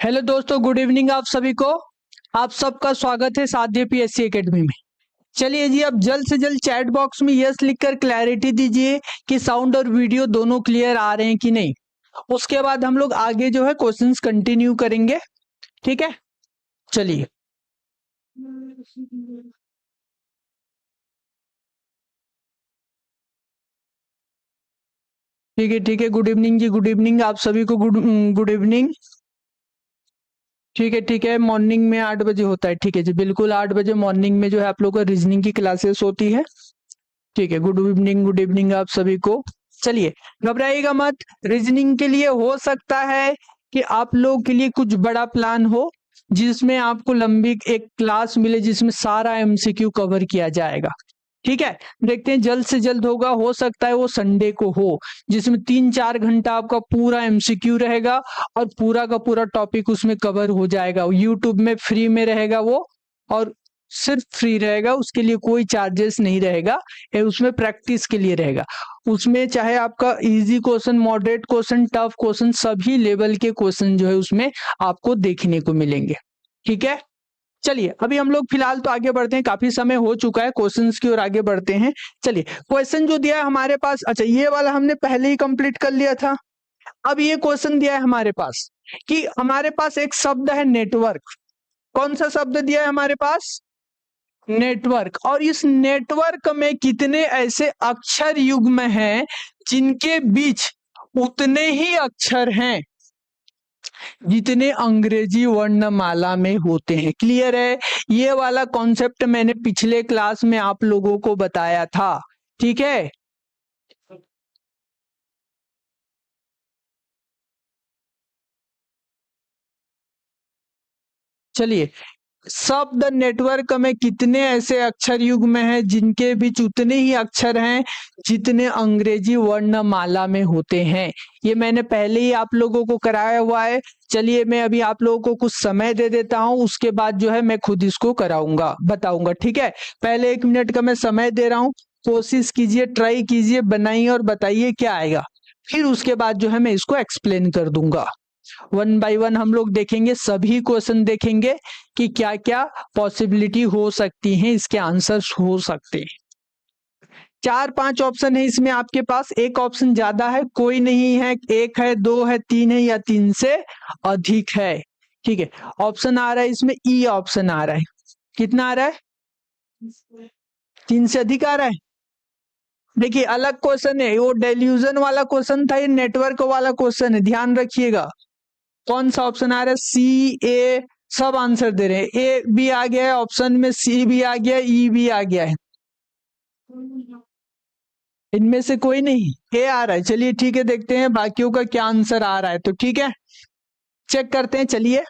Hello दोस्तों, good evening आप सभी को। आप सबका स्वागत है साध्य पीएससी एकेडमी में। चलिए जी, अब जल्द से जल्द चैट बॉक्स में यस लिखकर क्लैरिटी दीजिए कि साउंड और वीडियो दोनों क्लियर आ रहे हैं कि नहीं। उसके बाद हम लोग आगे जो है क्वेश्चंस कंटिन्यू करेंगे। ठीक है, चलिए। ठीक है, गुड इवनिंग जी, गुड इवनिंग आप सभी को। Good evening. ठीक है, मॉर्निंग में 8 बजे होता है। ठीक है जी, बिल्कुल 8 बजे मॉर्निंग में जो है आप लोग का रीजनिंग की क्लासेस होती है। ठीक है, गुड इवनिंग आप सभी को। चलिए, घबराइएगा मत। रीजनिंग के लिए हो सकता है कि आप लोगों के लिए कुछ बड़ा प्लान हो, जिसमें आपको लंबी एक क्लास मिले जिसमें सारा एमसीक्यू कवर किया जाएगा। ठीक है, देखते हैं जल्द से जल्द होगा। हो सकता है वो संडे को हो, जिसमें 3-4 घंटा आपका पूरा एमसीक्यू रहेगा और पूरा का पूरा टॉपिक उसमें कवर हो जाएगा। यूट्यूब में फ्री में रहेगा वो, और सिर्फ फ्री रहेगा, उसके लिए कोई चार्जेस नहीं रहेगा। उसमें प्रैक्टिस के लिए रहेगा। उसमें चाहे आपका easy question, moderate question, tough question, सभी लेवल के क्वेश्चन जो है उसमें आपको देखने को मिलेंगे। ठीक है, चलिए अभी हम लोग फिलहाल तो आगे बढ़ते हैं, काफी समय हो चुका है क्वेश्चंस की ओर आगे बढ़ते हैं। चलिए, क्वेश्चन जो दिया है हमारे पास, अच्छा ये वाला हमने पहले ही कंप्लीट कर लिया था। अब ये क्वेश्चन दिया है हमारे पास कि हमारे पास एक शब्द है नेटवर्क। कौन सा शब्द दिया है हमारे पास? नेटवर्क। और इस नेटवर्क में कितने ऐसे अक्षर युग्म हैं जिनके बीच उतने ही अक्षर हैं जितने अंग्रेजी वर्णमाला में होते हैं। क्लियर है? ये वाला कॉन्सेप्ट मैंने पिछले क्लास में आप लोगों को बताया था। ठीक है, चलिए। शब्द नेटवर्क में कितने ऐसे अक्षर युग्म हैं जिनके बीच उतने ही अक्षर हैं जितने अंग्रेजी वर्णमाला में होते हैं। ये मैंने पहले ही आप लोगों को कराया हुआ है। चलिए, मैं अभी आप लोगों को कुछ समय दे देता हूं, उसके बाद जो है मैं खुद इसको कराऊंगा, बताऊंगा। ठीक है, पहले 1 मिनट का मैं समय दे रहा हूं। कोशिश कीजिए, ट्राई कीजिए, बनाइए और बताइए क्या आएगा। फिर उसके बाद जो है मैं इसको एक्सप्लेन कर दूंगा। 1 बाय 1 हम लोग देखेंगे, सभी क्वेश्चन देखेंगे कि क्या क्या पॉसिबिलिटी हो सकती है, इसके आंसर्स हो सकते हैं। 4-5 ऑप्शन है इसमें आपके पास। एक ऑप्शन ज्यादा है, कोई नहीं है, 1 है, 2 है, 3 है या 3 से अधिक है। ठीक है, ऑप्शन आ रहा है इसमें ई ऑप्शन आ रहा है। कितना आ रहा है? 3 से अधिक आ रहा है। देखिए, अलग क्वेश्चन है वो, डेल्यूजन वाला क्वेश्चन था, ये नेटवर्क वाला क्वेश्चन है, ध्यान रखिएगा। कौन सा ऑप्शन आ रहा है? सी, ए, सब आंसर दे रहे हैं। ए भी आ गया है ऑप्शन में, सी भी आ गया, ई भी आ गया है। इनमें से कोई नहीं, ए आ रहा है। चलिए ठीक है, देखते हैं बाकियों का क्या आंसर आ रहा है। तो ठीक है, चेक करते हैं। चलिए,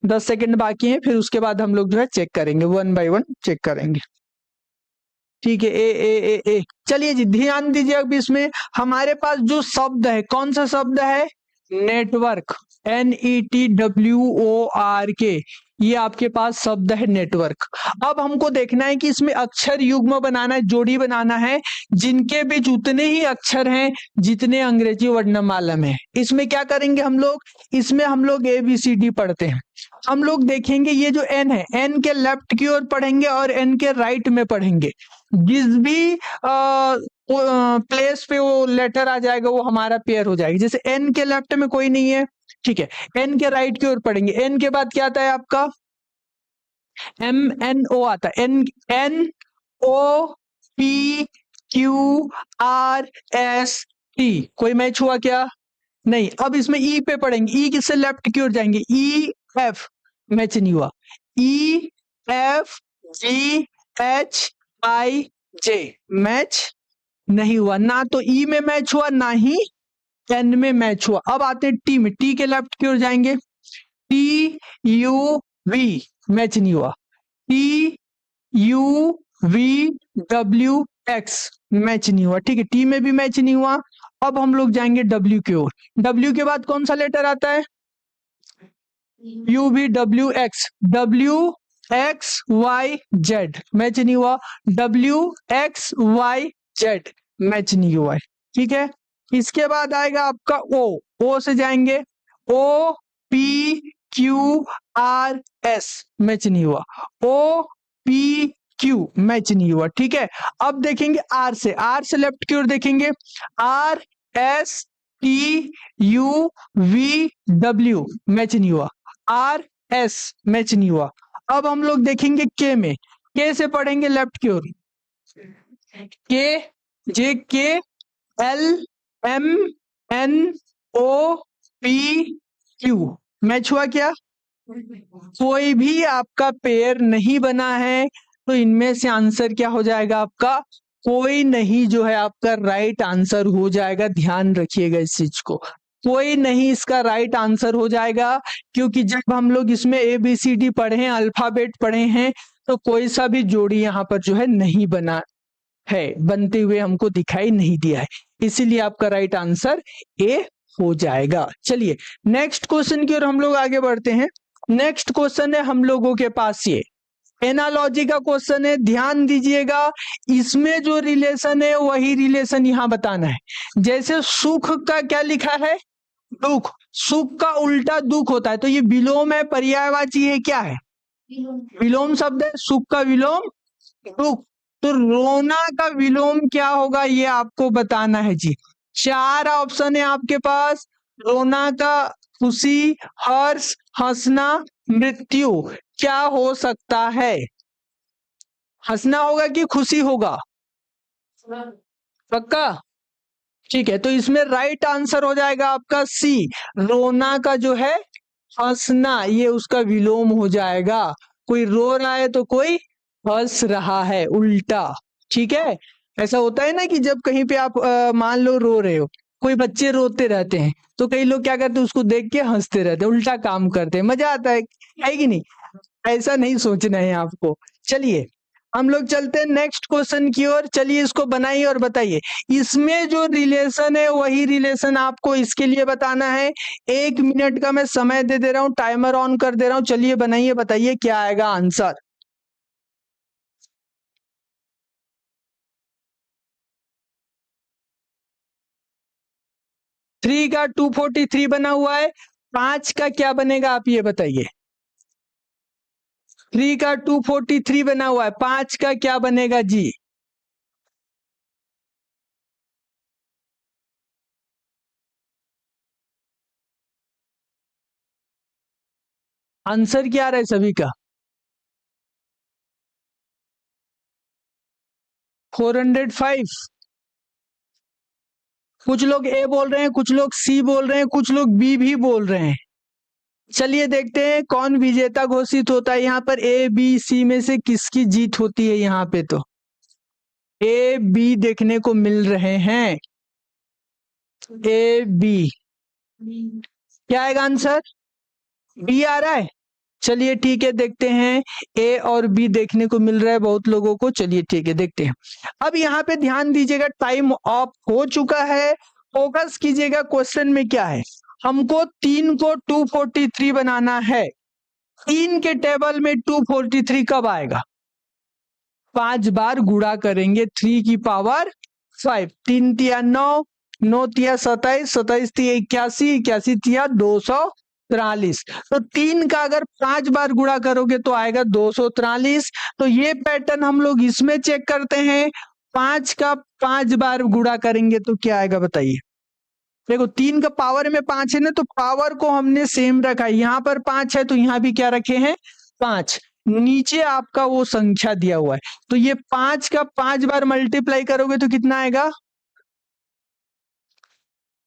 10 सेकंड बाकी है, फिर उसके बाद हम लोग जो है चेक करेंगे, 1 बाय 1 चेक करेंगे। ठीक है, ए ए ए ए चलिए जी, ध्यान दीजिए। अब इसमें हमारे पास जो शब्द है, कौन सा शब्द है? नेटवर्क। NETWORK, ये आपके पास शब्द है नेटवर्क। अब हमको देखना है कि इसमें अक्षर युग्म बनाना है, जोड़ी बनाना है, जिनके बीच उतने ही अक्षर हैं जितने अंग्रेजी वर्णमाला में है। इसमें क्या करेंगे हम लोग? इसमें हम लोग ABCD पढ़ते हैं। हम लोग देखेंगे ये जो N है, N के लेफ्ट की ओर पढ़ेंगे और N के राइट में पढ़ेंगे। जिस भी प्लेस पे वो लेटर आ जाएगा वो हमारा पेयर हो जाएगा। जैसे N के लेफ्ट में कोई नहीं है, ठीक है, N के राइट की ओर पढ़ेंगे। N के बाद क्या आता है आपका? MNO आता है। NOPQRST, कोई मैच हुआ क्या? नहीं। अब इसमें ई पे पढ़ेंगे। ई किससे लेफ्ट की ओर जाएंगे? EF, मैच नहीं हुआ। EFGHIJ, मैच नहीं हुआ। ना तो ई में मैच हुआ, ना ही एन में मैच हुआ। अब आते हैं टी में। टी के लेफ्ट की ओर जाएंगे। TUV, मैच नहीं हुआ। TUVWX, मैच नहीं हुआ। ठीक है, टी में भी मैच नहीं हुआ। अब हम लोग जाएंगे डब्ल्यू की ओर। डब्ल्यू के बाद कौन सा लेटर आता है? UVWX, WXYZ, मैच नहीं हुआ। WXYZ, मैच नहीं हुआ है। ठीक है, इसके बाद आएगा आपका O। O से जाएंगे। PQRS मैच नहीं हुआ, OPQ मैच नहीं हुआ। ठीक है, अब देखेंगे R से लेफ्ट की ओर देखेंगे, RSTUVW मैच नहीं हुआ, RS मैच नहीं हुआ। अब हम लोग देखेंगे K में, K से पढ़ेंगे लेफ्ट की ओर, KJKLMNOPQ मैच हुआ क्या? कोई भी आपका पेयर नहीं बना है, तो इनमें से आंसर क्या हो जाएगा आपका? कोई नहीं जो है आपका राइट आंसर हो जाएगा। ध्यान रखिएगा इस चीज को, कोई नहीं इसका राइट आंसर हो जाएगा, क्योंकि जब हम लोग इसमें ABCD पढ़े हैं, अल्फाबेट पढ़े हैं, तो कोई सा भी जोड़ी यहाँ पर जो है नहीं बना है, बनते हुए हमको दिखाई नहीं दिया है, इसीलिए आपका राइट आंसर A हो जाएगा। चलिए नेक्स्ट क्वेश्चन की ओर हम लोग आगे बढ़ते हैं। नेक्स्ट क्वेश्चन है हम लोगों के पास ये एनालॉजी का क्वेश्चन है, ध्यान दीजिएगा। इसमें जो रिलेशन है वही रिलेशन यहां बताना है। जैसे सुख का क्या लिखा है? दुख। सुख का उल्टा दुख होता है, तो ये विलोम है, पर्यायवाची है, क्या है? विलोम शब्द है। सुख का विलोम दुख, तो रोना का विलोम क्या होगा ये आपको बताना है जी। 4 ऑप्शन है आपके पास, रोना का खुशी, हर्ष, हंसना, मृत्यु। क्या हो सकता है? हंसना होगा कि खुशी होगा? पक्का? ठीक है, तो इसमें राइट आंसर हो जाएगा आपका C, रोना का जो है हंसना, ये उसका विलोम हो जाएगा। कोई रो रहा है तो कोई हंस रहा है, उल्टा। ठीक है, ऐसा होता है ना कि जब कहीं पे आप मान लो रो रहे हो, कोई बच्चे रोते रहते हैं, तो कई लोग क्या करते हैं, उसको देख के हंसते रहते हैं, उल्टा काम करते हैं, मजा आता है कि नहीं? ऐसा नहीं सोचना है आपको। चलिए हम लोग चलते हैं नेक्स्ट क्वेश्चन की ओर। चलिए इसको बनाइए और बताइए। इसमें जो रिलेशन है वही रिलेशन आपको इसके लिए बताना है। 1 मिनट का मैं समय दे रहा हूं, टाइमर ऑन कर दे रहा हूं। चलिए बनाइए, बताइए क्या आएगा आंसर। थ्री का 243 बना हुआ है, 5 का क्या बनेगा आप ये बताइए। 3 का 243 बना हुआ है, 5 का क्या बनेगा जी? आंसर क्या आ रहा है सभी का? 405। कुछ लोग ए बोल रहे हैं, कुछ लोग सी बोल रहे हैं, कुछ लोग बी भी बोल रहे हैं। चलिए देखते हैं कौन विजेता घोषित होता है। यहाँ पर ए बी सी में से किसकी जीत होती है? यहाँ पे तो ए बी देखने को मिल रहे हैं, ए बी। क्या आएगा आंसर? बी आ रहा है। चलिए ठीक है, देखते हैं। ए और बी देखने को मिल रहा है बहुत लोगों को। चलिए ठीक है, देखते हैं। अब यहाँ पे ध्यान दीजिएगा, टाइम ऑफ हो चुका है। फोकस कीजिएगा, क्वेश्चन में क्या है। हमको 3 को 243 बनाना है। 3 के टेबल में 243 कब आएगा? 5 बार गुणा करेंगे 3 की पावर 5। 3 तिया 9, 9 तिया 27, 27 तिया 81, 81 तिया 243। तो 3 का अगर 5 बार गुणा करोगे तो आएगा 243। तो ये पैटर्न हम लोग इसमें चेक करते हैं। 5 का 5 बार गुणा करेंगे तो क्या आएगा बताइए। देखो 3 का पावर में 5 है ना, तो पावर को हमने सेम रखा है। यहाँ पर 5 है तो यहाँ भी क्या रखे हैं? 5। नीचे आपका वो संख्या दिया हुआ है, तो ये 5 का 5 बार मल्टीप्लाई करोगे तो कितना आएगा?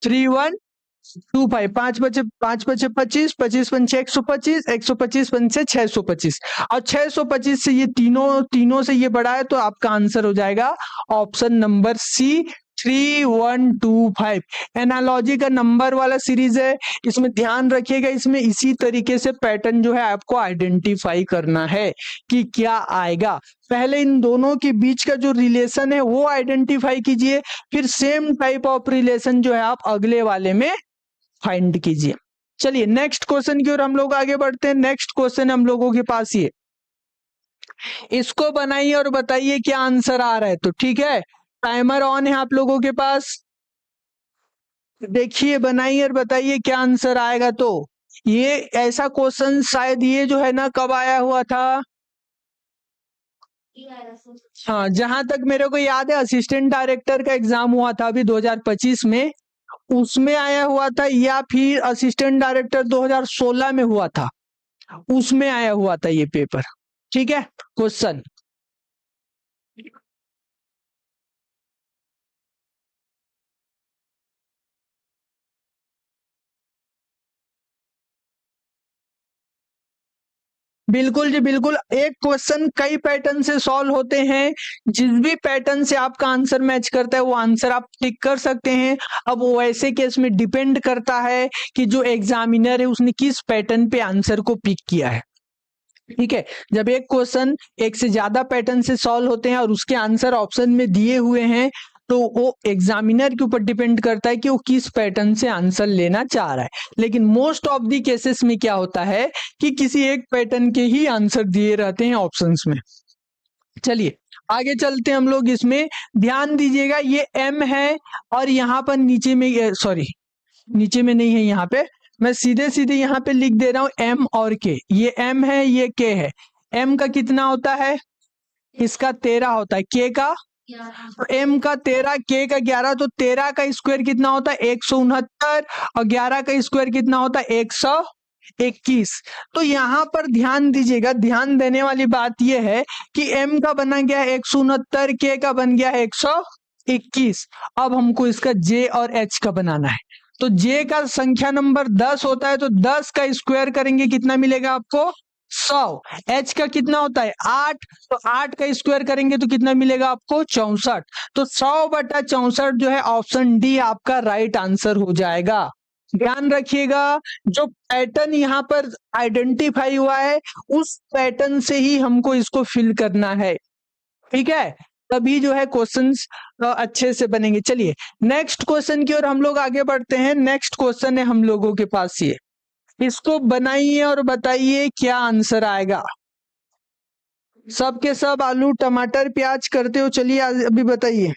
3125। 5 बचे 25, 25 पंचे 125, 125 पंचे 625, और 625 से ये तीनों से ये बड़ा है, तो आपका आंसर हो जाएगा ऑप्शन नंबर C, 3125। एनालॉजी का नंबर वाला सीरीज है, इसमें ध्यान रखिएगा। इसमें इसी तरीके से पैटर्न जो है आपको आइडेंटिफाई करना है कि क्या आएगा। पहले इन दोनों के बीच का जो रिलेशन है वो आइडेंटिफाई कीजिए, फिर सेम टाइप ऑफ रिलेशन जो है आप अगले वाले में फाइंड कीजिए। चलिए नेक्स्ट क्वेश्चन की ओर हम लोग आगे बढ़ते हैं। नेक्स्ट क्वेश्चन हम लोगों के पास ये, इसको बनाइए और बताइए क्या आंसर आ रहा है। तो ठीक है, टाइमर ऑन है आप लोगों के पास, देखिए बनाइए और बताइए क्या आंसर आएगा। तो ये ऐसा क्वेश्चन शायद ये जो है ना कब आया हुआ था, हाँ जहां तक मेरे को याद है असिस्टेंट डायरेक्टर का एग्जाम हुआ था अभी 2025 में, उसमें आया हुआ था, या फिर असिस्टेंट डायरेक्टर 2016 में हुआ था, उसमें आया हुआ था ये पेपर। ठीक है क्वेश्चन। बिल्कुल जी बिल्कुल, एक क्वेश्चन कई पैटर्न से सॉल्व होते हैं, जिस भी पैटर्न से आपका आंसर मैच करता है वो आंसर आप टिक कर सकते हैं। अब वैसे केस में डिपेंड करता है कि जो एग्जामिनर है उसने किस पैटर्न पे आंसर को पिक किया है। ठीक है, जब एक क्वेश्चन एक से ज्यादा पैटर्न से सॉल्व होते हैं और उसके आंसर ऑप्शन में दिए हुए हैं, तो वो एग्जामिनर के ऊपर डिपेंड करता है कि वो किस पैटर्न से आंसर लेना चाह रहा है। लेकिन मोस्ट ऑफ दी केसेस में क्या होता है कि किसी एक पैटर्न के ही आंसर दिए रहते हैं ऑप्शंस में। चलिए आगे चलते हैं हम लोग इसमें, ध्यान दीजिएगा ये एम है और यहाँ पर नीचे में, सॉरी नीचे में नहीं है, यहाँ पे मैं सीधे सीधे यहाँ पे लिख दे रहा हूं एम और के, ये एम है ये के है। एम का कितना होता है, इसका 13 होता है, के का तो एम का 13, के का 11, तो 13 का स्क्वायर कितना होता है 169 और 11 का स्क्वायर कितना होता है 121। तो यहाँ पर ध्यान दीजिएगा, ध्यान देने वाली बात यह है कि एम का बना गया 169, के का बन गया 121। अब हमको इसका जे और एच का बनाना है। तो जे का संख्या नंबर 10 होता है, तो 10 का स्क्वायर करेंगे कितना मिलेगा आपको 100। एच का कितना होता है 8, तो 8 का स्क्वायर करेंगे तो कितना मिलेगा आपको 64। तो 100/64 जो है ऑप्शन डी आपका राइट आंसर हो जाएगा। ध्यान रखिएगा, जो पैटर्न यहाँ पर आइडेंटिफाई हुआ है उस पैटर्न से ही हमको इसको फिल करना है। ठीक है, तभी जो है क्वेश्चंस अच्छे से बनेंगे। चलिए नेक्स्ट क्वेश्चन की ओर हम लोग आगे बढ़ते हैं। नेक्स्ट क्वेश्चन है हम लोगों के पास ये, इसको बनाइए और बताइए क्या आंसर आएगा। सब के सब आलू टमाटर प्याज करते हो, चलिए अभी बताइए।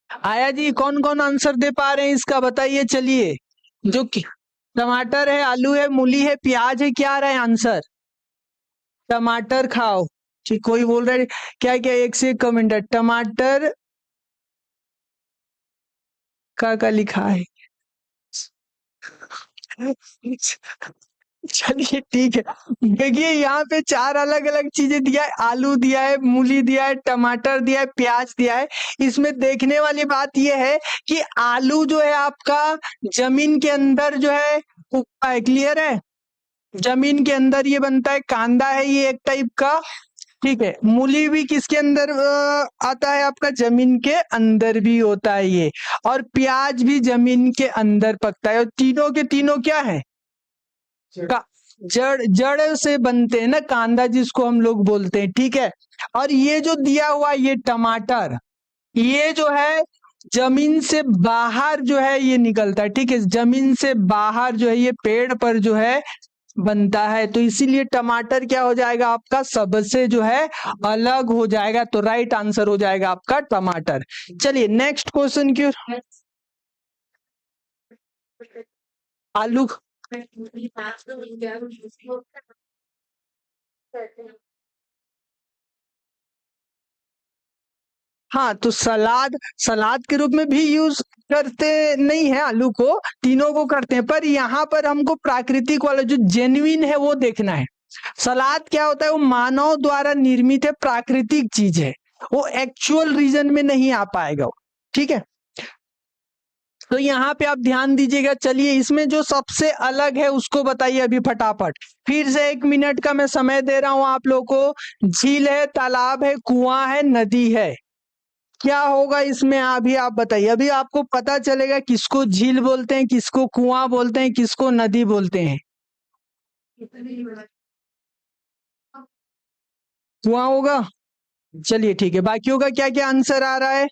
आया जी, कौन कौन आंसर दे पा रहे हैं इसका बताइए। चलिए जो टमाटर है, आलू है, मूली है, प्याज है, क्या आ रहा है आंसर, टमाटर खाओ। ठीक, कोई बोल रहा है क्या क्या, एक से एक कमेंट है, टमाटर का लिखा है। चलिए ठीक है, देखिए यहाँ पे 4 अलग अलग चीजें दिया है, आलू दिया है, मूली दिया है, टमाटर दिया है, प्याज दिया है। इसमें देखने वाली बात यह है कि आलू जो है आपका जमीन के अंदर जो है उगता है, क्लियर है, जमीन के अंदर ये बनता है, कांदा है ये एक टाइप का। ठीक है, मूली भी किसके अंदर आता है आपका, जमीन के अंदर भी होता है ये, और प्याज भी जमीन के अंदर पकता है, और तीनों के तीनों क्या है, जड़ जड़ से बनते हैं ना, कांदा जिसको हम लोग बोलते हैं। ठीक है, और ये जो दिया हुआ ये टमाटर, ये जो है जमीन से बाहर जो है ये निकलता है। ठीक है, जमीन से बाहर जो है ये पेड़ पर जो है बनता है, तो इसीलिए टमाटर क्या हो जाएगा आपका, सबसे जो है अलग हो जाएगा, तो राइट आंसर हो जाएगा आपका टमाटर। चलिए नेक्स्ट क्वेश्चन की ओर। आलू हाँ, तो सलाद सलाद के रूप में भी यूज करते नहीं है आलू को, तीनों को करते हैं, पर यहाँ पर हमको प्राकृतिक वाला जो जेन्युइन है वो देखना है। सलाद क्या होता है, वो मानव द्वारा निर्मित है, प्राकृतिक चीज है, वो एक्चुअल रीजन में नहीं आ पाएगा वो, ठीक है। तो यहाँ पे आप ध्यान दीजिएगा। चलिए, इसमें जो सबसे अलग है उसको बताइए अभी फटाफट। फिर से 1 मिनट का मैं समय दे रहा हूं आप लोगों को। झील है, तालाब है, कुआं है, नदी है, क्या होगा इसमें अभी आप बताइए। अभी आपको पता चलेगा किसको झील बोलते हैं, किसको कुआं बोलते हैं, किसको नदी बोलते हैं। कुआं होगा। चलिए ठीक है, बाकियों का क्या क्या आंसर आ रहा है।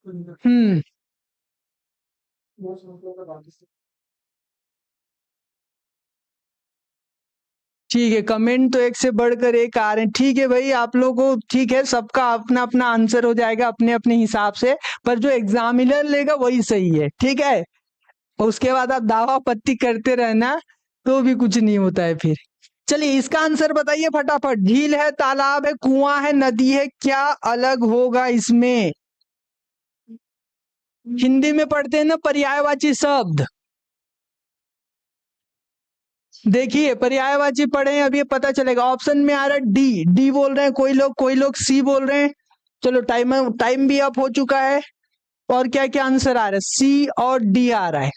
हम्म ठीक है, कमेंट तो एक से बढ़कर एक आ रहे हैं। ठीक है भाई, आप लोगों को ठीक है, सबका अपना अपना आंसर हो जाएगा अपने अपने हिसाब से, पर जो एग्जामिनर लेगा वही सही है, ठीक है। उसके बाद आप दावा पत्ती करते रहना तो भी कुछ नहीं होता है फिर। चलिए, इसका आंसर बताइए फटाफट। झील है, तालाब है, कुआं है, नदी है, क्या अलग होगा इसमें। हिंदी में पढ़ते हैं ना पर्यायवाची शब्द, देखिए पर्यायवाची पढ़े हैं, अभी पता चलेगा। ऑप्शन में आ रहा है डी, डी बोल रहे हैं कोई लोग सी बोल रहे हैं। चलो, टाइम टाइम भी अप हो चुका है। और क्या क्या आंसर आ रहा है, सी और डी आ रहा है,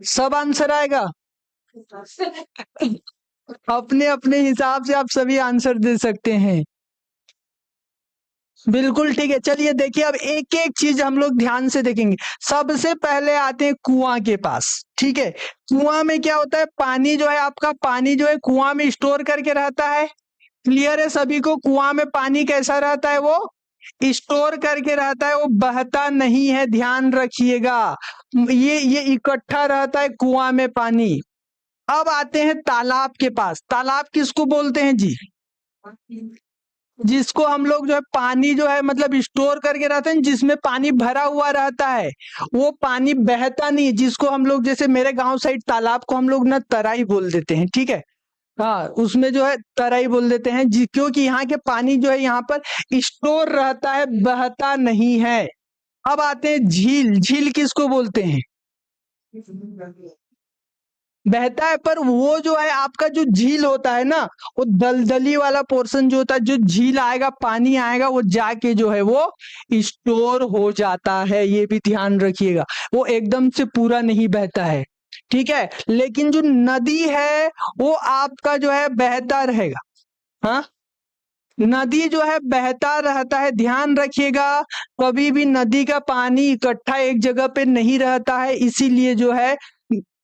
सब आंसर आएगा। अपने अपने हिसाब से आप सभी आंसर दे सकते हैं। बिल्कुल ठीक है। चलिए देखिए, अब एक एक चीज हम लोग ध्यान से देखेंगे। सबसे पहले आते हैं कुआं के पास, ठीक है। कुआं में क्या होता है, पानी जो है आपका, पानी जो है कुआं में स्टोर करके रहता है। क्लियर है सभी को, कुआं में पानी कैसा रहता है, वो स्टोर करके रहता है, वो बहता नहीं है, ध्यान रखिएगा। ये इकट्ठा रहता है कुआं में पानी। अब आते हैं तालाब के पास। तालाब किसको बोलते हैं जी, जिसको हम लोग जो है पानी जो है मतलब स्टोर करके रहते हैं, जिसमें पानी भरा हुआ रहता है, वो पानी बहता नहीं, जिसको हम लोग, जैसे मेरे गांव साइड तालाब को हम लोग ना तराई बोल देते हैं, ठीक है। हाँ, उसमें जो है तराई बोल देते हैं जी, क्योंकि यहाँ के पानी जो है यहाँ पर स्टोर रहता है, बहता नहीं है। अब आते हैं झील। झील किसको बोलते हैं, बहता है, पर वो जो है आपका जो झील होता है ना, वो दलदली वाला पोर्शन जो होता है, जो झील आएगा, पानी आएगा, वो जाके जो है वो स्टोर हो जाता है, ये भी ध्यान रखिएगा। वो एकदम से पूरा नहीं बहता है, ठीक है। लेकिन जो नदी है वो आपका जो है बहता रहेगा। हाँ, नदी जो है बहता रहता है, ध्यान रखिएगा। कभी भी नदी का पानी इकट्ठा एक जगह पे नहीं रहता है, इसीलिए जो है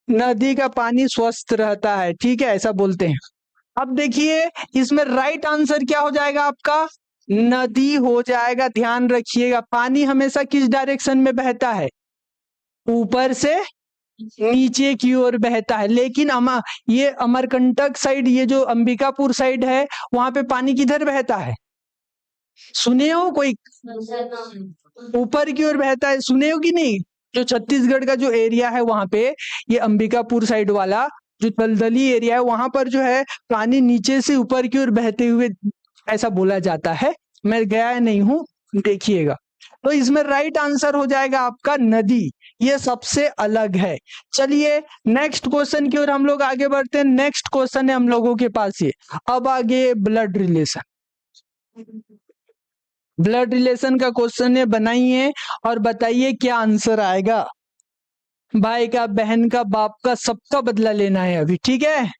नदी का पानी स्वस्थ रहता है, ठीक है, ऐसा बोलते हैं। अब देखिए, इसमें राइट आंसर क्या हो जाएगा आपका, नदी हो जाएगा। ध्यान रखिएगा, पानी हमेशा किस डायरेक्शन में बहता है, ऊपर से नीचे की ओर बहता है। लेकिन ये अमरकंटक साइड, ये जो अंबिकापुर साइड है, वहां पे पानी किधर बहता है, सुने हो कोई, ऊपर की ओर बहता है, सुने हो कि नहीं। जो छत्तीसगढ़ का जो एरिया है वहां पे, ये अंबिकापुर साइड वाला जो दलदली एरिया है, वहां पर जो है पानी नीचे से ऊपर की ओर बहते हुए ऐसा बोला जाता है। मैं गया नहीं हूं, देखिएगा। तो इसमें राइट आंसर हो जाएगा आपका नदी, ये सबसे अलग है। चलिए नेक्स्ट क्वेश्चन की ओर हम लोग आगे बढ़ते हैं। नेक्स्ट क्वेश्चन है हम लोगों के पास ये। अब आगे ब्लड रिलेशन, ब्लड रिलेशन का क्वेश्चन है, बनाइए और बताइए क्या आंसर आएगा। भाई का, बहन का, बाप का, सबका बदला लेना है अभी, ठीक है।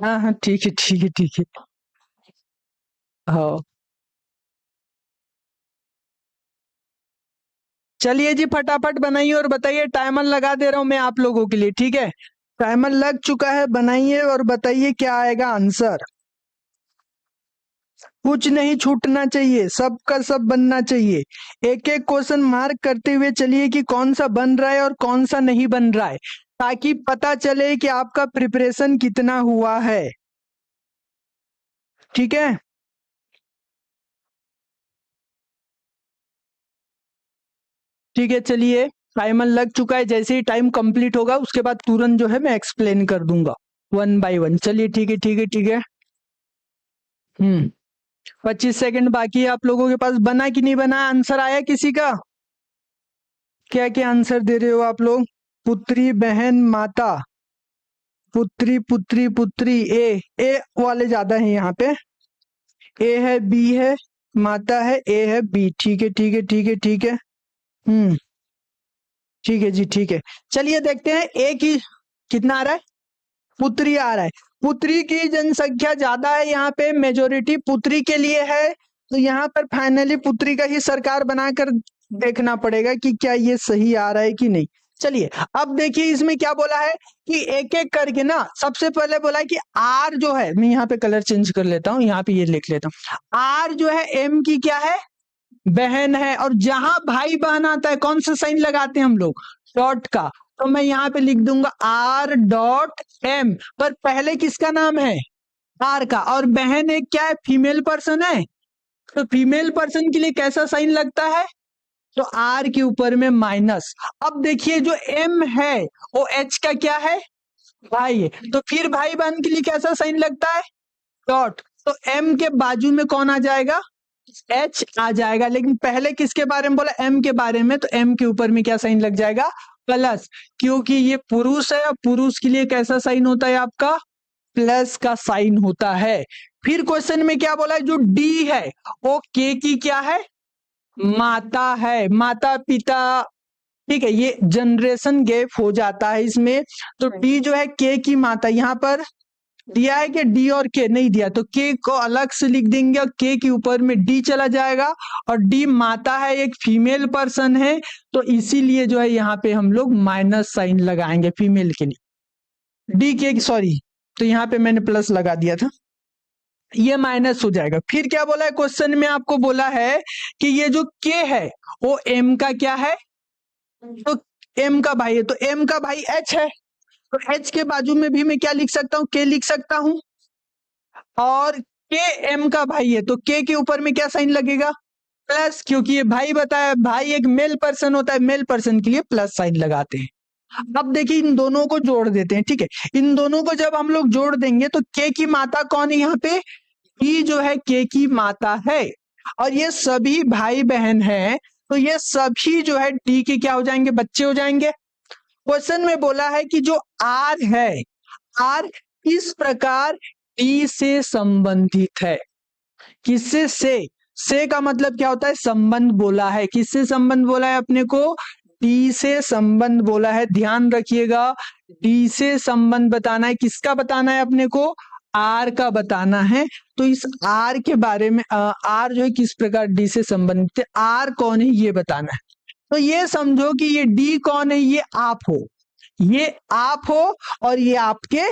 हाँ हाँ, ठीक है ठीक है ठीक है। हाँ, चलिए जी, फटाफट बनाइए और बताइए। टाइमर लगा दे रहा हूं मैं आप लोगों के लिए, ठीक है। टाइमर लग चुका है, बनाइए और बताइए क्या आएगा आंसर। कुछ नहीं छूटना चाहिए, सबका सब बनना चाहिए। एक एक क्वेश्चन मार्क करते हुए चलिए कि कौन सा बन रहा है और कौन सा नहीं बन रहा है, ताकि पता चले कि आपका प्रिपरेशन कितना हुआ है। ठीक है, ठीक है, चलिए टाइमर लग चुका है। जैसे ही टाइम कंप्लीट होगा उसके बाद तुरंत जो है मैं एक्सप्लेन कर दूंगा वन बाय वन। चलिए ठीक है, ठीक है, ठीक है। 25 सेकंड बाकी है। आप लोगों के पास बना कि नहीं बना, आंसर आया किसी का? क्या क्या आंसर दे रहे हो आप लोग? पुत्री, बहन, माता, पुत्री, पुत्री, पुत्री। ए वाले ज्यादा है यहाँ पे। ए है, बी है, माता है, ए है, बी। ठीक है, ठीक है, ठीक है, ठीक है। हम्म ठीक है जी, ठीक है। चलिए देखते हैं ए की कितना आ रहा है। पुत्री आ रहा है। पुत्री की जनसंख्या ज्यादा है, यहाँ पे मेजोरिटी पुत्री के लिए है। तो यहाँ पर फाइनली पुत्री का ही सरकार बनाकर देखना पड़ेगा कि क्या ये सही आ रहा है कि नहीं। चलिए अब देखिए इसमें क्या बोला है कि एक एक करके ना, सबसे पहले बोला है कि आर जो है, मैं यहाँ पे कलर चेंज कर लेता हूँ, यहाँ पे ये लिख लेता हूँ। आर जो है एम की क्या है, बहन है। और जहां भाई बहन आता है कौन सा साइन लगाते हैं हम लोग, डॉट का। तो मैं यहाँ पे लिख दूंगा आर डॉट एम। पर पहले किसका नाम है, आर का, और बहन एक क्या है, फीमेल पर्सन है। तो फीमेल पर्सन के लिए कैसा साइन लगता है, तो आर के ऊपर में माइनस। अब देखिए जो एम है वो एच का क्या है, भाई है। तो फिर भाई बहन के लिए कैसा साइन लगता है, डॉट। तो एम के बाजू में कौन आ जाएगा, एच आ जाएगा। लेकिन पहले किसके बारे में बोला, एम के बारे में। तो एम के ऊपर में क्या साइन लग जाएगा, प्लस, क्योंकि ये पुरुष है। पुरुष के लिए कैसा साइन होता है आपका, प्लस का साइन होता है। फिर क्वेश्चन में क्या बोला है, जो डी है वो के की क्या है, माता है, माता पिता। ठीक है, ये जनरेशन गैप हो जाता है इसमें। तो डी जो है के की माता, यहाँ पर दिया है कि डी और के नहीं दिया, तो के को अलग से लिख देंगे और के के ऊपर में डी चला जाएगा। और डी माता है, एक फीमेल पर्सन है, तो इसीलिए जो है यहाँ पे हम लोग माइनस साइन लगाएंगे फीमेल के लिए। डी के, सॉरी, तो यहाँ पे मैंने प्लस लगा दिया था, ये माइनस हो जाएगा। फिर क्या बोला है क्वेश्चन में, आपको बोला है कि ये जो के है वो एम का क्या है, तो एम का भाई है। तो एम का भाई एच है, तो एच के बाजू में भी मैं क्या लिख सकता हूँ, के लिख सकता हूँ। और के एम का भाई है, तो के के ऊपर में क्या साइन लगेगा, प्लस, क्योंकि ये भाई बताया, भाई एक मेल पर्सन होता है, मेल पर्सन के लिए प्लस साइन लगाते हैं। अब देखिए इन दोनों को जोड़ देते हैं। ठीक है, इन दोनों को जब हम लोग जोड़ देंगे तो के की माता कौन है, यहाँ पे ई जो है के की माता है। और ये सभी भाई बहन हैं, तो ये सभी जो है डी के क्या हो जाएंगे, बच्चे हो जाएंगे। क्वेश्चन में बोला है कि जो आर है, आर इस प्रकार डी से संबंधित है। किससे, से का मतलब क्या होता है, संबंध बोला है। किससे संबंध बोला है अपने को, डी से संबंध बोला है। ध्यान रखिएगा, डी से संबंध बताना है, किसका बताना है अपने को, आर का बताना है। तो इस आर के बारे में, आर जो है किस प्रकार डी से संबंधित है, आर कौन है ये बताना है। तो ये समझो कि ये डी कौन है, ये आप हो, ये आप हो, और ये आपके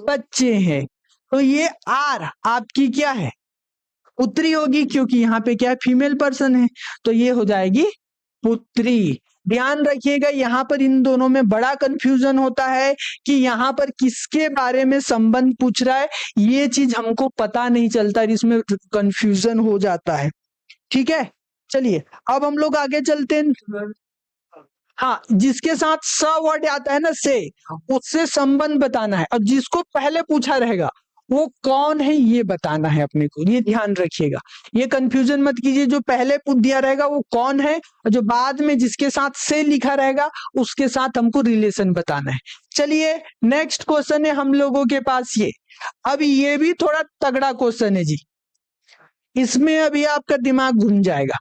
बच्चे हैं। तो ये आर आपकी क्या है, पुत्री होगी, क्योंकि यहाँ पे क्या है, फीमेल पर्सन है, तो ये हो जाएगी पुत्री। ध्यान रखिएगा यहाँ पर इन दोनों में बड़ा कंफ्यूजन होता है कि यहाँ पर किसके बारे में संबंध पूछ रहा है, ये चीज हमको पता नहीं चलता, इसमें कंफ्यूजन हो जाता है। ठीक है, चलिए अब हम लोग आगे चलते हैं। हाँ, जिसके साथ स वर्ड आता है ना, से, उससे संबंध बताना है, और जिसको पहले पूछा रहेगा वो कौन है ये बताना है अपने को, ये ध्यान रखिएगा। ये कंफ्यूजन मत कीजिए, जो पहले पूछ दिया रहेगा वो कौन है, और जो बाद में जिसके साथ से लिखा रहेगा उसके साथ हमको रिलेशन बताना है। चलिए नेक्स्ट क्वेश्चन है हम लोगों के पास ये। अब ये भी थोड़ा तगड़ा क्वेश्चन है जी, इसमें अभी आपका दिमाग घूम जाएगा।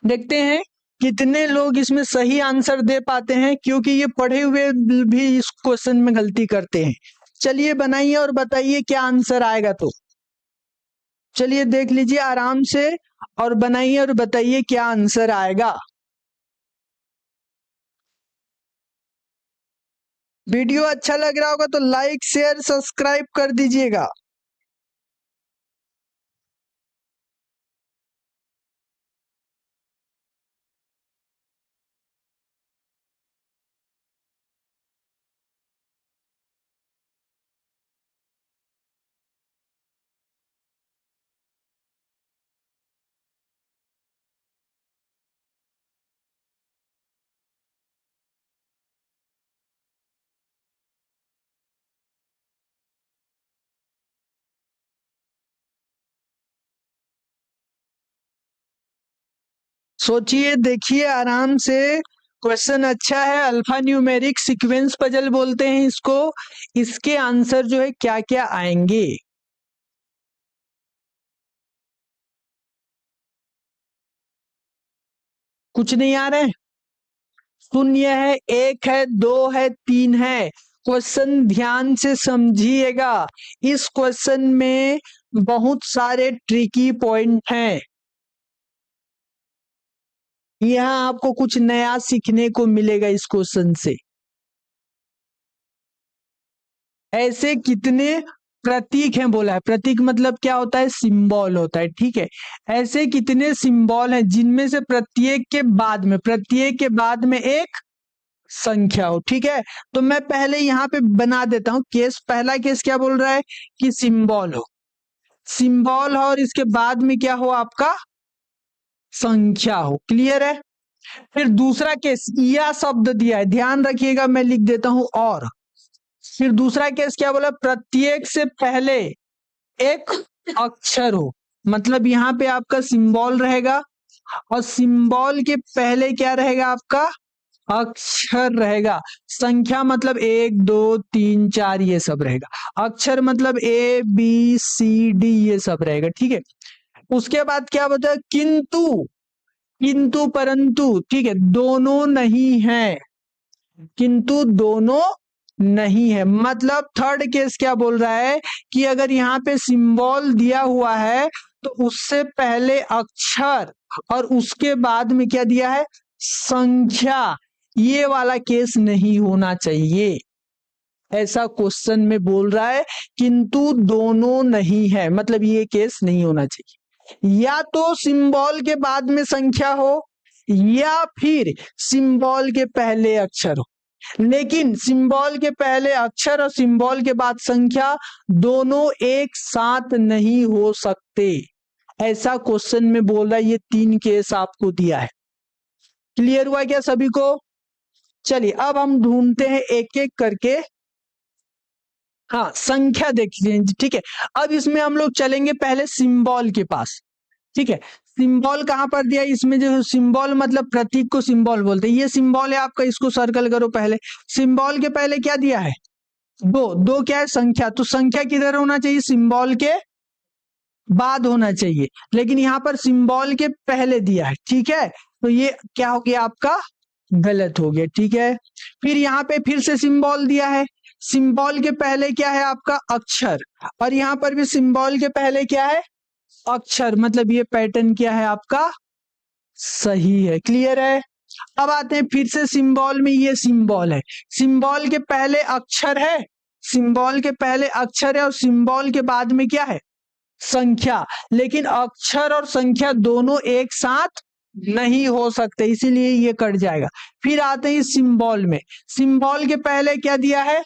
देखते हैं कितने लोग इसमें सही आंसर दे पाते हैं, क्योंकि ये पढ़े हुए भी इस क्वेश्चन में गलती करते हैं। चलिए बनाइए और बताइए क्या आंसर आएगा। तो चलिए देख लीजिए आराम से, और बनाइए और बताइए क्या आंसर आएगा। वीडियो अच्छा लग रहा होगा तो लाइक शेयर सब्सक्राइब कर दीजिएगा। सोचिए, देखिए आराम से। क्वेश्चन अच्छा है। अल्फा न्यूमेरिक सीक्वेंस पजल बोलते हैं इसको। इसके आंसर जो है क्या क्या आएंगे। कुछ नहीं आ रहे। शून्य है, एक है, दो है, तीन है। क्वेश्चन ध्यान से समझिएगा। इस क्वेश्चन में बहुत सारे ट्रिकी पॉइंट हैं। यहाँ आपको कुछ नया सीखने को मिलेगा इस क्वेश्चन से। ऐसे कितने प्रतीक हैं बोला है। प्रतीक मतलब क्या होता है, सिंबल होता है, ठीक है। ऐसे कितने सिंबल हैं जिनमें से प्रत्येक के बाद में एक संख्या हो, ठीक है। तो मैं पहले यहाँ पे बना देता हूं केस। पहला केस क्या बोल रहा है कि सिंबल हो, सिंबल हो और इसके बाद में क्या हो आपका, संख्या हो। क्लियर है। फिर दूसरा केस, या शब्द दिया है, ध्यान रखिएगा, मैं लिख देता हूं और। फिर दूसरा केस क्या बोला, प्रत्येक से पहले एक अक्षर हो। मतलब यहाँ पे आपका सिंबल रहेगा और सिंबल के पहले क्या रहेगा आपका, अक्षर रहेगा। संख्या मतलब 1 2 3 4 ये सब रहेगा। अक्षर मतलब A B C D ये सब रहेगा, ठीक है। उसके बाद क्या बता, किंतु, किंतु परंतु, ठीक है, दोनों नहीं है। किंतु दोनों नहीं है मतलब थर्ड केस क्या बोल रहा है कि अगर यहाँ पे सिंबल दिया हुआ है तो उससे पहले अक्षर और उसके बाद में क्या दिया है, संख्या। ये वाला केस नहीं होना चाहिए। ऐसा क्वेश्चन में बोल रहा है किंतु दोनों नहीं है, मतलब ये केस नहीं होना चाहिए। या तो सिंबल के बाद में संख्या हो या फिर सिंबल के पहले अक्षर हो। लेकिन सिंबल के पहले अक्षर और सिंबल के बाद संख्या दोनों एक साथ नहीं हो सकते। ऐसा क्वेश्चन में बोल रहा है। ये 3 केस आपको दिया है। क्लियर हुआ क्या सभी को। चलिए अब हम ढूंढते हैं एक एक करके। हाँ, संख्या देखिए, ठीक है। अब इसमें हम लोग चलेंगे पहले सिंबल के पास, ठीक है। सिंबल कहां पर दिया है, इसमें जो सिंबल मतलब प्रतीक को सिंबल बोलते हैं। ये सिंबल है आपका, इसको सर्कल करो पहले। सिंबल के पहले क्या दिया है, दो। दो क्या है, संख्या। तो संख्या किधर होना चाहिए, सिंबल के बाद होना चाहिए, लेकिन यहाँ पर सिंबल के पहले दिया है, ठीक है। तो ये क्या हो गया आपका, गलत हो गया, ठीक है। फिर यहाँ पे फिर से सिंबल दिया है। सिंबल के पहले क्या है आपका, अक्षर। और यहाँ पर भी सिंबल के पहले क्या है, अक्षर। मतलब ये पैटर्न क्या है आपका, सही है। क्लियर है। अब आते हैं फिर से सिंबल में। ये सिंबल है, सिंबल के पहले अक्षर है, सिंबल के पहले अक्षर है और सिंबल के बाद में क्या है, संख्या। लेकिन अक्षर और संख्या दोनों एक साथ नहीं हो सकते, इसीलिए ये कट जाएगा। फिर आते हैं सिंबल में। सिंबल के पहले क्या दिया है,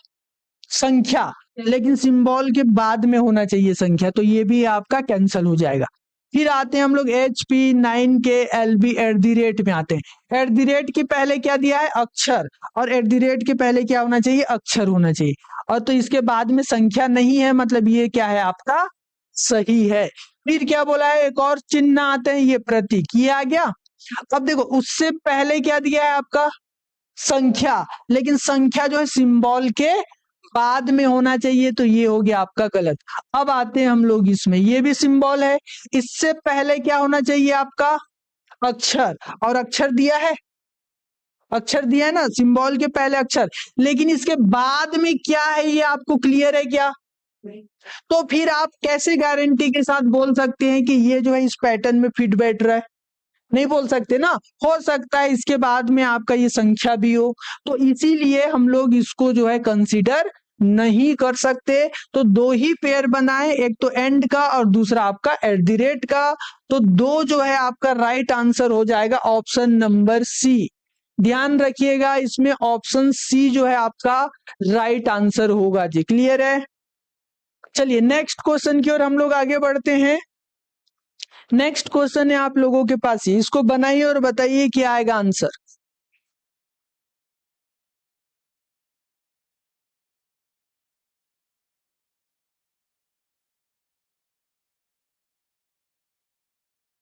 संख्या, लेकिन सिंबल के बाद में होना चाहिए संख्या, तो ये भी आपका कैंसल हो जाएगा। फिर आते हैं हम लोग HP9K LB @ में आते हैं। @ के पहले क्या दिया है, अक्षर। और @ के पहले क्या होना चाहिए, अक्षर होना चाहिए। और तो इसके बाद में संख्या नहीं है, मतलब ये क्या है आपका, सही है। फिर क्या बोला है, एक और चिन्ह आते हैं, ये प्रतीक, ये आ गया। अब देखो उससे पहले क्या दिया है आपका, संख्या। लेकिन संख्या जो है सिंबल के बाद में होना चाहिए, तो ये हो गया आपका गलत। अब आते हैं हम लोग इसमें। ये भी सिंबल है, इससे पहले क्या होना चाहिए आपका, अक्षर। और अक्षर दिया है, अक्षर दिया है ना, सिंबल के पहले अक्षर। लेकिन इसके बाद में क्या है, ये आपको क्लियर है क्या। तो फिर आप कैसे गारंटी के साथ बोल सकते हैं कि ये जो है इस पैटर्न में फिट बैठ रहा है। नहीं बोल सकते ना, हो सकता है इसके बाद में आपका ये संख्या भी हो, तो इसीलिए हम लोग इसको जो है कंसीडर नहीं कर सकते। तो दो ही पेयर बनाए, एक तो एंड का और दूसरा आपका एट द रेट का। तो दो जो है आपका राइट आंसर हो जाएगा ऑप्शन नंबर सी। ध्यान रखिएगा, इसमें ऑप्शन सी जो है आपका राइट आंसर होगा जी। क्लियर है? चलिए नेक्स्ट क्वेश्चन की ओर हम लोग आगे बढ़ते हैं। नेक्स्ट क्वेश्चन है आप लोगों के पास ही, इसको बनाइए और बताइए क्या आएगा आंसर।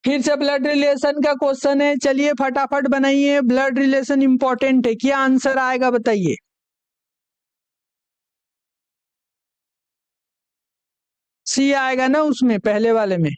फिर से ब्लड रिलेशन का क्वेश्चन है, चलिए फटाफट बनाइए, ब्लड रिलेशन इंपॉर्टेंट है। क्या आंसर आएगा बताइए। सी आएगा ना उसमें, पहले वाले में।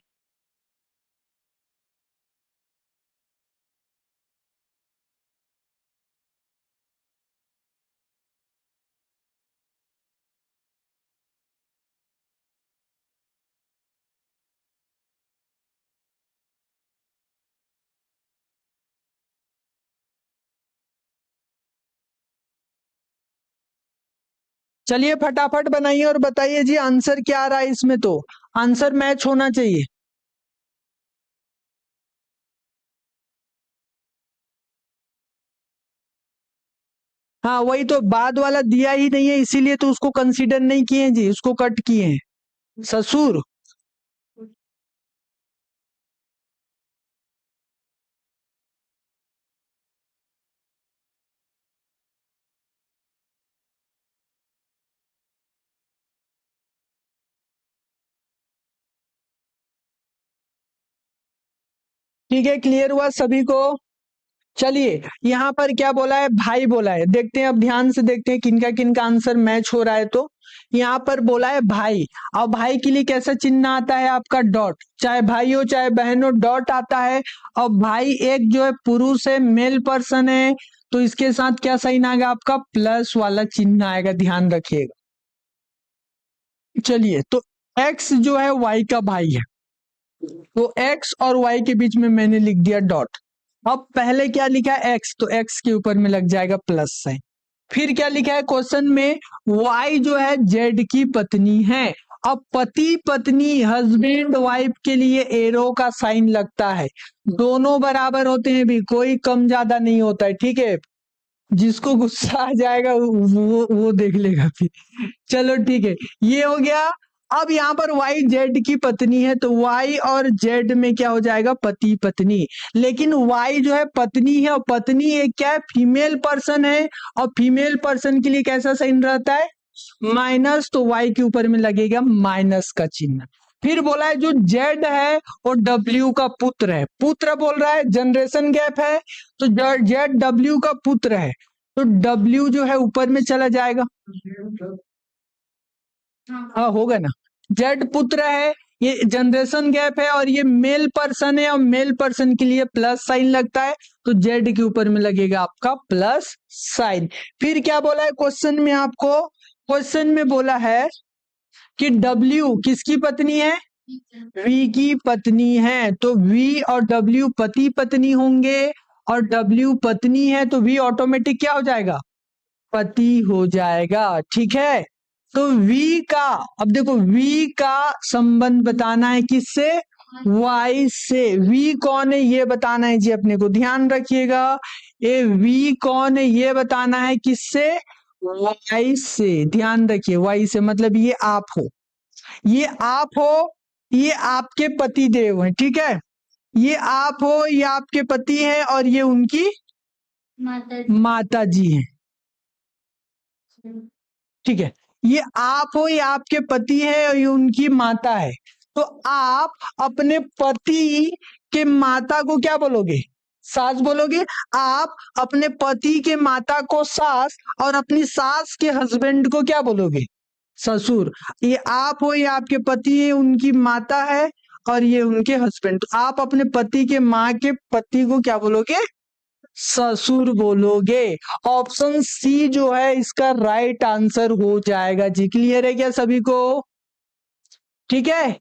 चलिए फटाफट बनाइए और बताइए जी आंसर क्या आ रहा है इसमें। तो आंसर मैच होना चाहिए। हाँ वही तो, बाद वाला दिया ही नहीं है, इसीलिए तो उसको कंसीडर नहीं किए जी, उसको कट किए हैं। ससुर। ठीक है, क्लियर हुआ सभी को। चलिए यहाँ पर क्या बोला है, भाई बोला है, देखते हैं अब ध्यान से देखते हैं किनका किनका आंसर मैच हो रहा है। तो यहाँ पर बोला है भाई, और भाई के लिए कैसा चिन्ह आता है आपका, डॉट, चाहे भाई हो चाहे बहन हो डॉट आता है। और भाई एक जो है पुरुष है, मेल पर्सन है, तो इसके साथ क्या साइन आएगा आपका, प्लस वाला चिन्ह आएगा, ध्यान रखिएगा। चलिए तो एक्स जो है वाई का भाई है, तो एक्स और वाई के बीच में मैंने लिख दिया डॉट। अब पहले क्या लिखा है एक्स, तो एक्स के ऊपर में लग जाएगा प्लस साइन। फिर क्या लिखा है क्वेश्चन में, वाई जो है जेड की पत्नी है। अब पति पत्नी हस्बैंड वाइफ के लिए एरो का साइन लगता है, दोनों बराबर होते हैं भी, कोई कम ज्यादा नहीं होता है, ठीक है। जिसको गुस्सा आ जाएगा वो देख लेगा फिर। चलो ठीक है, ये हो गया। अब यहाँ पर वाई जेड की पत्नी है, तो वाई और जेड में क्या हो जाएगा, पति पत्नी। लेकिन वाई जो है पत्नी है, और पत्नी एक क्या है, फीमेल पर्सन है, और फीमेल पर्सन के लिए कैसा साइन रहता है, माइनस, तो वाई के ऊपर में लगेगा माइनस का चिन्ह। फिर बोला है जो जेड है वो डब्ल्यू का पुत्र है, पुत्र बोल रहा है, जनरेशन गैप है, तो जेड डब्ल्यू का पुत्र है, तो डब्ल्यू जो है ऊपर में चला जाएगा। हाँ होगा ना, जेड पुत्र है, ये जनरेशन गैप है, और ये मेल पर्सन है, और मेल पर्सन के लिए प्लस साइन लगता है, तो जेड के ऊपर में लगेगा आपका प्लस साइन। फिर क्या बोला है क्वेश्चन में आपको, क्वेश्चन में बोला है कि डब्ल्यू किसकी पत्नी है, वी की पत्नी है, तो वी और डब्ल्यू पति पत्नी होंगे, और डब्ल्यू पत्नी है तो वी ऑटोमेटिक क्या हो जाएगा, पति हो जाएगा, ठीक है। तो वी का, अब देखो वी का संबंध बताना है किससे, वाई से। वी कौन है ये बताना है जी अपने को, ध्यान रखिएगा, ये वी कौन है ये बताना है किससे, वाई से। ध्यान रखिए, वाई से मतलब ये आप हो, ये आप हो, ये आपके पति देव हैं, ठीक है। ये आप हो, ये आपके पति हैं, और ये उनकी माता जी हैं, ठीक है। ये आप हो, ये आपके पति है, और ये उनकी माता है। तो आप अपने पति के माता को क्या बोलोगे, सास बोलोगे। आप अपने पति के माता को सास, और अपनी सास के हस्बैंड को क्या बोलोगे, ससुर। ये आप हो, ये आपके पति है, उनकी माता है, और ये उनके हस्बैंड। तो आप अपने पति के माँ के पति को क्या बोलोगे, ससुर बोलोगे। ऑप्शन सी जो है इसका राइट आंसर हो जाएगा जी। क्लियर है क्या सभी को, ठीक है।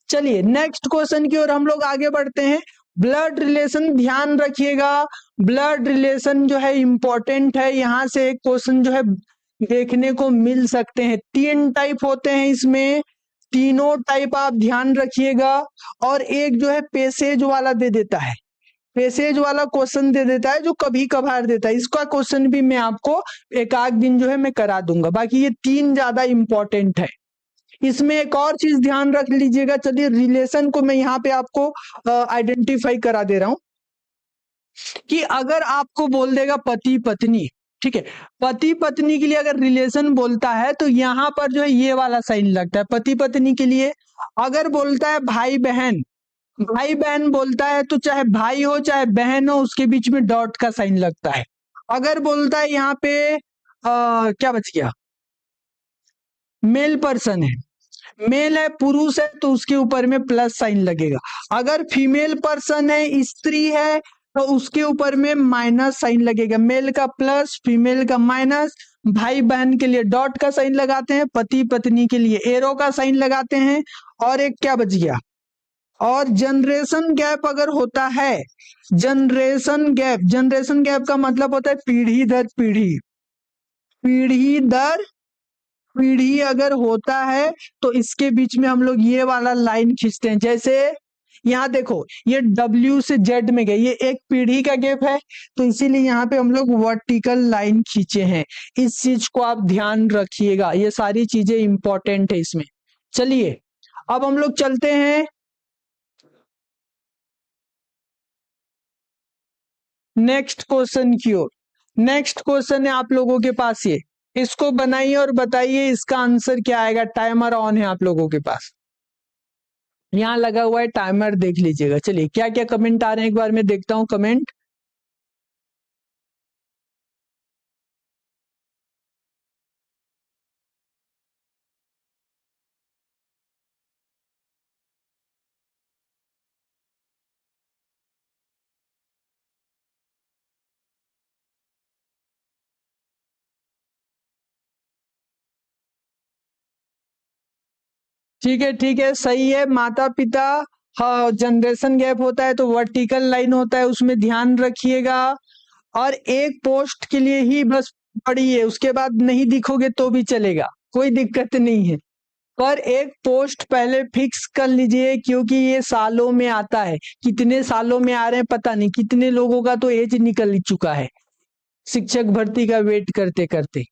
चलिए नेक्स्ट क्वेश्चन की ओर हम लोग आगे बढ़ते हैं। ब्लड रिलेशन ध्यान रखिएगा, ब्लड रिलेशन जो है इंपॉर्टेंट है। यहां से एक क्वेश्चन जो है देखने को मिल सकते हैं। 3 टाइप होते हैं इसमें, तीनों टाइप आप ध्यान रखिएगा। और एक जो है पैसेज वाला दे देता है, पैसेज वाला क्वेश्चन दे देता है जो कभी कभार देता है। इसका क्वेश्चन भी मैं आपको एक आध दिन जो है मैं करा दूंगा। बाकी ये 3 ज्यादा इंपॉर्टेंट है। इसमें एक और चीज ध्यान रख लीजिएगा। चलिए रिलेशन को मैं यहाँ पे आपको आइडेंटिफाई करा दे रहा हूं कि अगर आपको बोल देगा पति पत्नी, ठीक है, पति पत्नी के लिए अगर रिलेशन बोलता है तो यहाँ पर जो है ये वाला साइन लगता है पति पत्नी के लिए। अगर बोलता है भाई बहन, भाई बहन बोलता है तो चाहे भाई हो चाहे बहन हो उसके बीच में डॉट का साइन लगता है। अगर बोलता है यहाँ पे क्या बच गया, मेल पर्सन है, मेल है पुरुष है तो उसके ऊपर में प्लस साइन लगेगा। अगर फीमेल पर्सन है स्त्री है तो उसके ऊपर में माइनस साइन लगेगा। मेल का प्लस फीमेल का माइनस। भाई बहन के लिए डॉट का साइन लगाते हैं, पति पत्नी के लिए एरो का साइन लगाते हैं। और एक क्या बच गया, और जनरेशन गैप अगर होता है, जनरेशन गैप का मतलब होता है पीढ़ी दर पीढ़ी, पीढ़ी दर पीढ़ी अगर होता है तो इसके बीच में हम लोग ये वाला लाइन खींचते हैं। जैसे यहाँ देखो ये W से Z में गए, ये एक पीढ़ी का गैप है तो इसीलिए यहाँ पे हम लोग वर्टिकल लाइन खींचे हैं। इस चीज को आप ध्यान रखिएगा, ये सारी चीजें इंपॉर्टेंट है इसमें। चलिए अब हम लोग चलते हैं नेक्स्ट क्वेश्चन की ओर। नेक्स्ट क्वेश्चन है आप लोगों के पास ये, इसको बनाइए और बताइए इसका आंसर क्या आएगा। टाइमर ऑन है आप लोगों के पास, यहाँ लगा हुआ है टाइमर, देख लीजिएगा। चलिए क्या क्या कमेंट आ रहे हैं एक बार मैं देखता हूँ कमेंट। ठीक है सही है। माता पिता, हाँ जनरेशन गैप होता है तो वर्टिकल लाइन होता है, उसमें ध्यान रखिएगा। और एक पोस्ट के लिए ही बस पढ़िए, उसके बाद नहीं दिखोगे तो भी चलेगा, कोई दिक्कत नहीं है। पर एक पोस्ट पहले फिक्स कर लीजिए क्योंकि ये सालों में आता है। कितने सालों में आ रहे हैं पता नहीं, कितने लोगों का तो एज निकल चुका है शिक्षक भर्ती का वेट करते करते।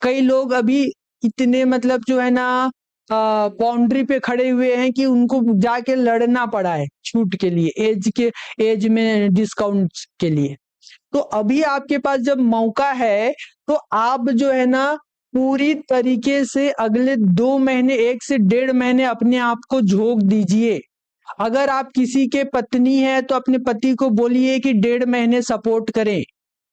कई लोग अभी इतने मतलब जो है ना बाउंड्री पे खड़े हुए हैं कि उनको जाके लड़ना पड़ा है छूट के लिए, एज में डिस्काउंट के लिए। तो अभी आपके पास जब मौका है तो आप जो है ना पूरी तरीके से अगले 2 महीने 1 से 1.5 महीने अपने आप को झोंक दीजिए। अगर आप किसी के पत्नी है तो अपने पति को बोलिए कि 1.5 महीने सपोर्ट करें।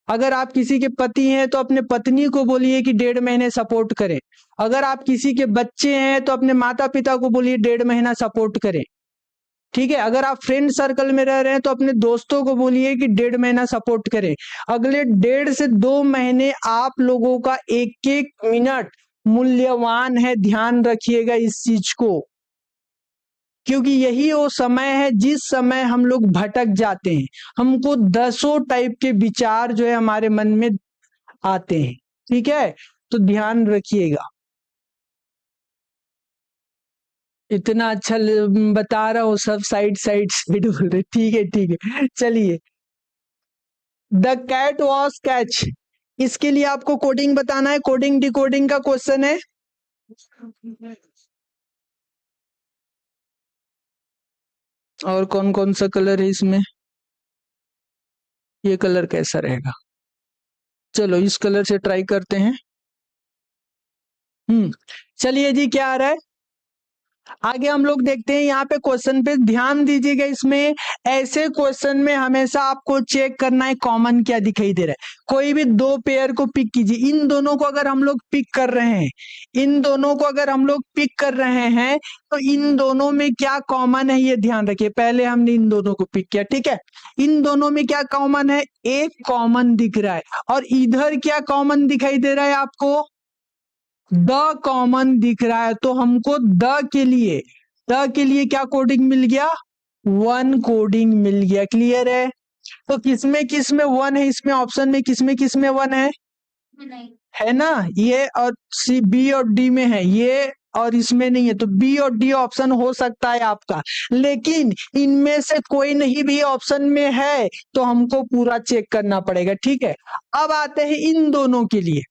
अगर आप किसी के पति हैं तो अपने पत्नी को बोलिए कि 1.5 महीने सपोर्ट करें। अगर आप किसी के बच्चे हैं तो अपने माता पिता को बोलिए 1.5 महीना सपोर्ट करें। ठीक है, अगर आप फ्रेंड सर्कल में रह रहे हैं तो अपने दोस्तों को बोलिए कि 1.5 महीना सपोर्ट करें। अगले 1.5 से 2 महीने आप लोगों का एक एक मिनट मूल्यवान है, ध्यान रखिएगा इस चीज को। क्योंकि यही वो समय है जिस समय हम लोग भटक जाते हैं, हमको दसों टाइप के विचार जो है हमारे मन में आते हैं। ठीक है, तो ध्यान रखिएगा। इतना अच्छा बता रहा हूँ, सब साइड बोल रहे। ठीक है चलिए। द कैट वॉज कैच, इसके लिए आपको कोडिंग बताना है, कोडिंग डिकोडिंग का क्वेश्चन है। और कौन कौन सा कलर है इसमें, ये कलर कैसा रहेगा, चलो इस कलर से ट्राई करते हैं। चलिए जी, क्या आ रहा है आगे हम लोग देखते हैं। यहाँ पे क्वेश्चन पे ध्यान दीजिएगा। इसमें ऐसे क्वेश्चन में हमेशा आपको चेक करना है कॉमन क्या दिखाई दे रहा है। कोई भी 2 पेयर को पिक कीजिए, इन दोनों को अगर हम लोग पिक कर रहे हैं, इन दोनों को अगर हम लोग पिक कर रहे हैं तो इन दोनों में क्या कॉमन है ये ध्यान रखिए। पहले हमने इन दोनों को पिक किया, ठीक है, इन दोनों में क्या कॉमन है, एक कॉमन दिख रहा है। और इधर क्या कॉमन दिखाई दे रहा है आपको, द कॉमन दिख रहा है। तो हमको द के लिए क्या कोडिंग मिल गया, वन कोडिंग मिल गया। क्लियर है? तो किसमें वन है, इसमें ऑप्शन में किसमें वन है? है ना, ये और सी, बी और डी में है ये, और इसमें नहीं है। तो बी और डी ऑप्शन हो सकता है आपका, लेकिन इनमें से कोई नहीं भी ऑप्शन में है तो हमको पूरा चेक करना पड़ेगा। ठीक है, अब आते हैं इन दोनों के लिए।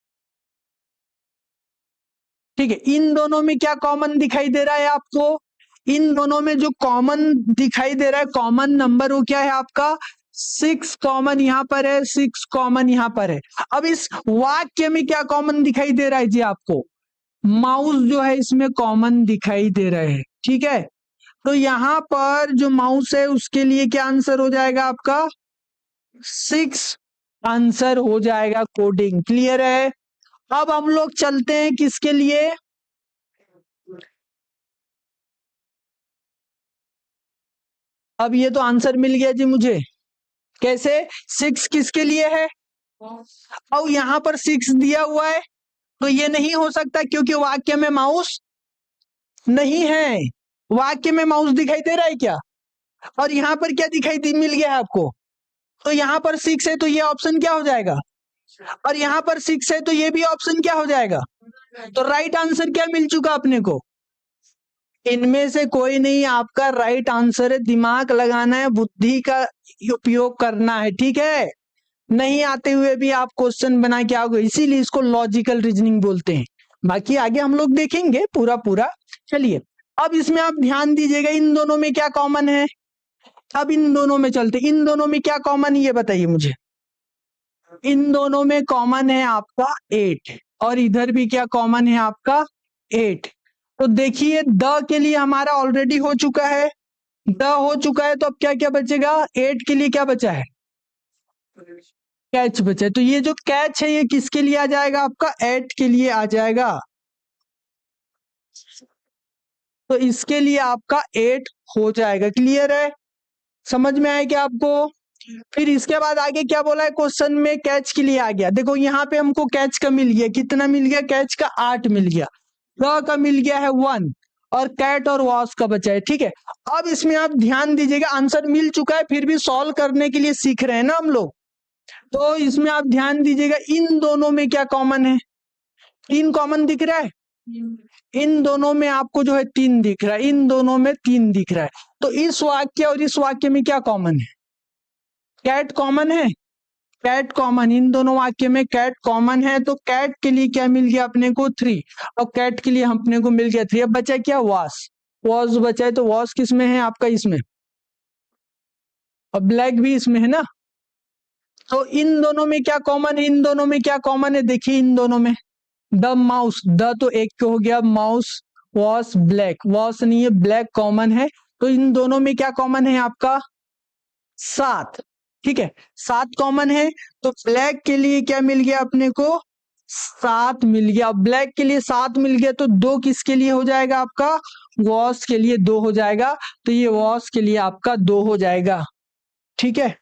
ठीक है, इन दोनों में क्या कॉमन दिखाई दे रहा है आपको? इन दोनों में जो कॉमन दिखाई दे रहा है, कॉमन नंबर, वो क्या है आपका? 6 कॉमन यहाँ पर है, 6 कॉमन यहाँ पर है। अब इस वाक्य में क्या कॉमन दिखाई दे रहा है जी आपको? माउस जो है इसमें कॉमन दिखाई दे रहे हैं। ठीक है, तो यहाँ पर जो माउस है उसके लिए क्या आंसर हो जाएगा आपका? 6 आंसर हो जाएगा कोडिंग। क्लियर है? अब हम लोग चलते हैं किसके लिए? अब ये तो आंसर मिल गया जी मुझे। कैसे? 6 किसके लिए है? और यहाँ पर 6 दिया हुआ है, तो ये नहीं हो सकता क्योंकि वाक्य में माउस नहीं है। वाक्य में माउस दिखाई दे रहा है क्या? और यहाँ पर क्या दिखाई मिल गया है आपको? तो यहाँ पर 6 है तो ये ऑप्शन क्या हो जाएगा? और यहाँ पर 6 है तो ये भी ऑप्शन क्या हो जाएगा? तो राइट आंसर क्या मिल चुका अपने को? इनमें से कोई नहीं आपका राइट आंसर है। दिमाग लगाना है, बुद्धि का उपयोग करना है। ठीक है, नहीं आते हुए भी आप क्वेश्चन बना के आओगे, इसीलिए इसको लॉजिकल रीजनिंग बोलते हैं। बाकी आगे हम लोग देखेंगे पूरा पूरा। चलिए, अब इसमें आप ध्यान दीजिएगा, इन दोनों में क्या कॉमन है? अब इन दोनों में चलते, इन दोनों में क्या कॉमन है ये बताइए मुझे। इन दोनों में कॉमन है आपका 8, और इधर भी क्या कॉमन है आपका? 8। तो देखिए, द के लिए हमारा ऑलरेडी हो चुका है, द हो चुका है, तो अब क्या क्या बचेगा? 8 के लिए क्या बचा है? कैच बचा है। तो ये जो कैच है ये किसके लिए आ जाएगा आपका? 8 के लिए आ जाएगा। तो इसके लिए आपका 8 हो जाएगा। क्लियर है? समझ में आया क्या आपको? फिर इसके बाद आगे क्या बोला है क्वेश्चन में? कैच के लिए आ गया। देखो यहाँ पे हमको कैच का मिल गया, कितना मिल गया? कैच का 8 मिल गया। द का मिल गया है 1, और कैट और वॉश का बचा है। ठीक है, अब इसमें आप ध्यान दीजिएगा, आंसर मिल चुका है फिर भी सॉल्व करने के लिए सीख रहे हैं ना हम लोग। तो इसमें आप ध्यान दीजिएगा, इन दोनों में क्या कॉमन है? 3 कॉमन दिख रहा है। इन दोनों में आपको जो है 3 दिख रहा है, इन दोनों में 3 दिख रहा है। तो इस वाक्य और इस वाक्य में क्या कॉमन है? कैट कॉमन है। कैट कॉमन, इन दोनों वाक्य में कैट कॉमन है। तो कैट के लिए क्या मिल गया अपने को? 3, और कैट के लिए अपने को मिल गया 3। अब बचा क्या? वॉश। वॉश बचा है, तो वॉश किस में है आपका? इसमें। और ब्लैक भी इसमें है ना। तो इन दोनों में क्या कॉमन है? इन दोनों में क्या कॉमन है? देखिए, इन दोनों में द माउस, द तो एक हो गया, माउस, वॉश, ब्लैक, वॉश नहीं है, ब्लैक कॉमन है। तो इन दोनों में क्या कॉमन है आपका? 7। ठीक है, 7 कॉमन है। तो ब्लैक के लिए क्या मिल गया अपने को? 7 मिल गया। ब्लैक के लिए 7 मिल गया, तो 2 किसके लिए हो जाएगा आपका? वॉश के लिए 2 हो जाएगा। तो ये वॉश के लिए आपका 2 हो जाएगा। ठीक है,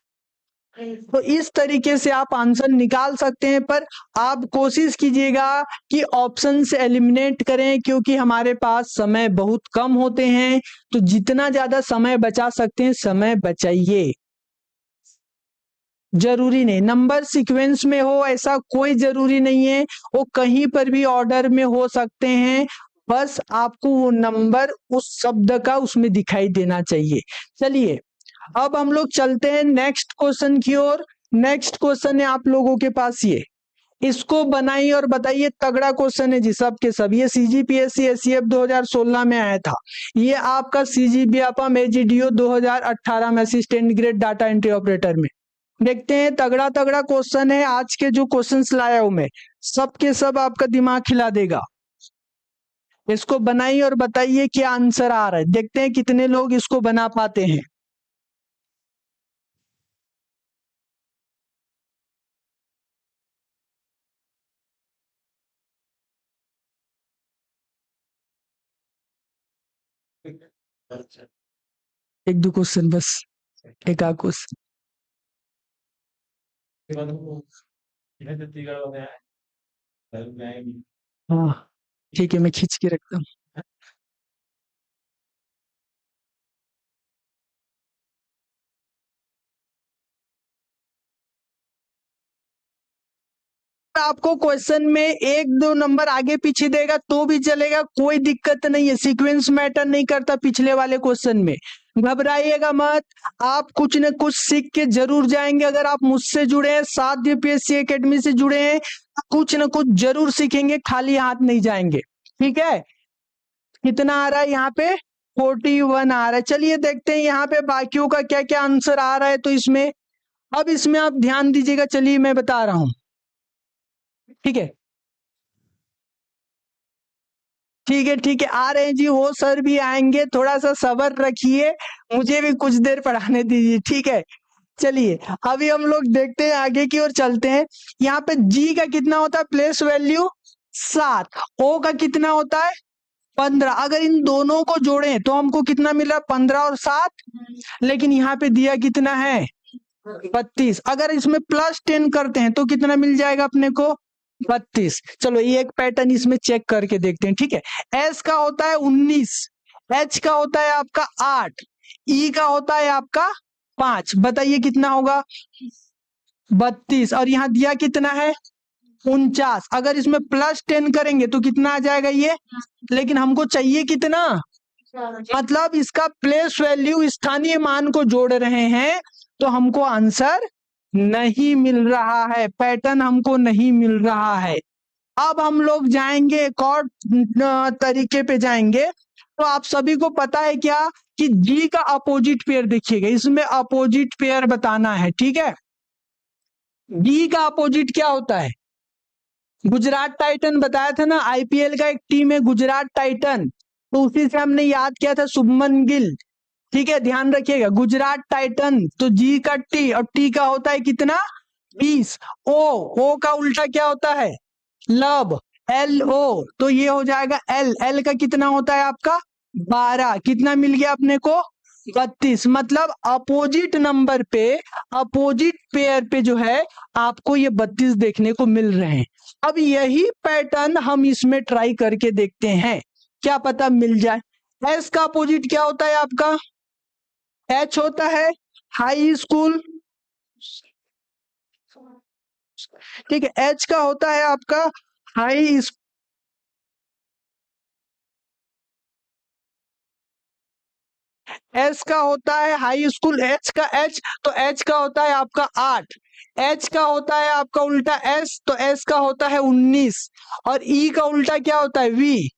तो इस तरीके से आप आंसर निकाल सकते हैं, पर आप कोशिश कीजिएगा कि ऑप्शन से एलिमिनेट करें, क्योंकि हमारे पास समय बहुत कम होते हैं। तो जितना ज्यादा समय बचा सकते हैं समय बचाइए। जरूरी नहीं नंबर सीक्वेंस में हो, ऐसा कोई जरूरी नहीं है, वो कहीं पर भी ऑर्डर में हो सकते हैं। बस आपको वो नंबर उस शब्द का उसमें दिखाई देना चाहिए। चलिए, अब हम लोग चलते हैं नेक्स्ट क्वेश्चन की ओर। नेक्स्ट क्वेश्चन है आप लोगों के पास ये, इसको बनाइए और बताइए। तगड़ा क्वेश्चन है जी, सब के सब। ये सीजीपीएससी एससीएफ 2016 में आया था। ये आपका सीजीबीएफएम एजीडीओ 2018 में assistant grade data entry operator में। देखते हैं, तगड़ा तगड़ा क्वेश्चन है। आज के जो क्वेश्चंस लाया हूं मैं, सब के सब आपका दिमाग खिला देगा। इसको बनाइए और बताइए क्या आंसर आ रहा है। देखते हैं कितने लोग इसको बना पाते हैं। एक दो क्वेश्चन बस, एक आध क्वेश्चन। हाँ, ठीक है, मैं खींच के रखता हूँ। आपको क्वेश्चन में 1-2 नंबर आगे पीछे देगा तो भी चलेगा, कोई दिक्कत नहीं है, सीक्वेंस मैटर नहीं करता पिछले वाले क्वेश्चन में। घबराइएगा मत, आप कुछ न कुछ सीख के जरूर जाएंगे। अगर आप मुझसे जुड़े हैं, साध्य पीएससी एकेडमी से जुड़े हैं, कुछ न कुछ जरूर सीखेंगे, खाली हाथ नहीं जाएंगे। ठीक है, कितना आ रहा है यहाँ पे? 41 आ रहा है। चलिए देखते हैं यहाँ पे बाकियों का क्या क्या आंसर आ रहा है। तो इसमें अब इसमें आप ध्यान दीजिएगा, चलिए मैं बता रहा हूं। ठीक है, ठीक है, ठीक है, आ रहे हैं जी, वो सर भी आएंगे, थोड़ा सा सब्र रखिए, मुझे भी कुछ देर पढ़ाने दीजिए। ठीक है, चलिए अभी हम लोग देखते हैं, आगे की ओर चलते हैं। यहाँ पे जी का कितना होता है प्लेस वैल्यू? 7। ओ का कितना होता है? 15। अगर इन दोनों को जोड़ें तो हमको कितना मिल रहा है? 15 और 7। लेकिन यहाँ पे दिया कितना है? 32। अगर इसमें +10 करते हैं तो कितना मिल जाएगा अपने को? 32। चलो ये एक पैटर्न इसमें चेक करके देखते हैं। ठीक है, एस का होता है 19, एच का होता है आपका 8, ई का होता है आपका 5। बताइए कितना होगा? 32। और यहाँ दिया कितना है? 49। अगर इसमें +10 करेंगे तो कितना आ जाएगा ये? लेकिन हमको चाहिए कितना? मतलब इसका प्लेस वैल्यू, स्थानीय मान को जोड़ रहे हैं तो हमको आंसर नहीं मिल रहा है, पैटर्न हमको नहीं मिल रहा है। अब हम लोग जाएंगे एक और तरीके पे जाएंगे। तो आप सभी को पता है क्या कि जी का अपोजिट पेयर देखिएगा, इसमें अपोजिट पेयर बताना है। ठीक है, जी का अपोजिट क्या होता है? गुजरात टाइटन बताया था ना, आईपीएल का एक टीम है गुजरात टाइटन, तो उसी से हमने याद किया था शुभमन गिल। ठीक है, ध्यान रखिएगा, गुजरात टाइटन, तो जी का टी और टी का होता है कितना? 20। ओ का उल्टा क्या होता है? लब, LO, तो ये हो जाएगा एल का कितना होता है आपका? 12। कितना मिल गया अपने को? 32। मतलब अपोजिट नंबर पे, अपोजिट पेयर पे जो है आपको ये 32 देखने को मिल रहे हैं। अब यही पैटर्न हम इसमें ट्राई करके देखते हैं, क्या पता मिल जाए। एस का अपोजिट क्या होता है आपका? एच होता है हाई स्कूल। ठीक है, एच का होता है आपका हाई स्कूल। एस का होता है हाई स्कूल, एच का एच, तो एच का होता है आपका 8। एच का होता है आपका उल्टा एस, तो एस का होता है 19। और ई का उल्टा क्या होता है? वी।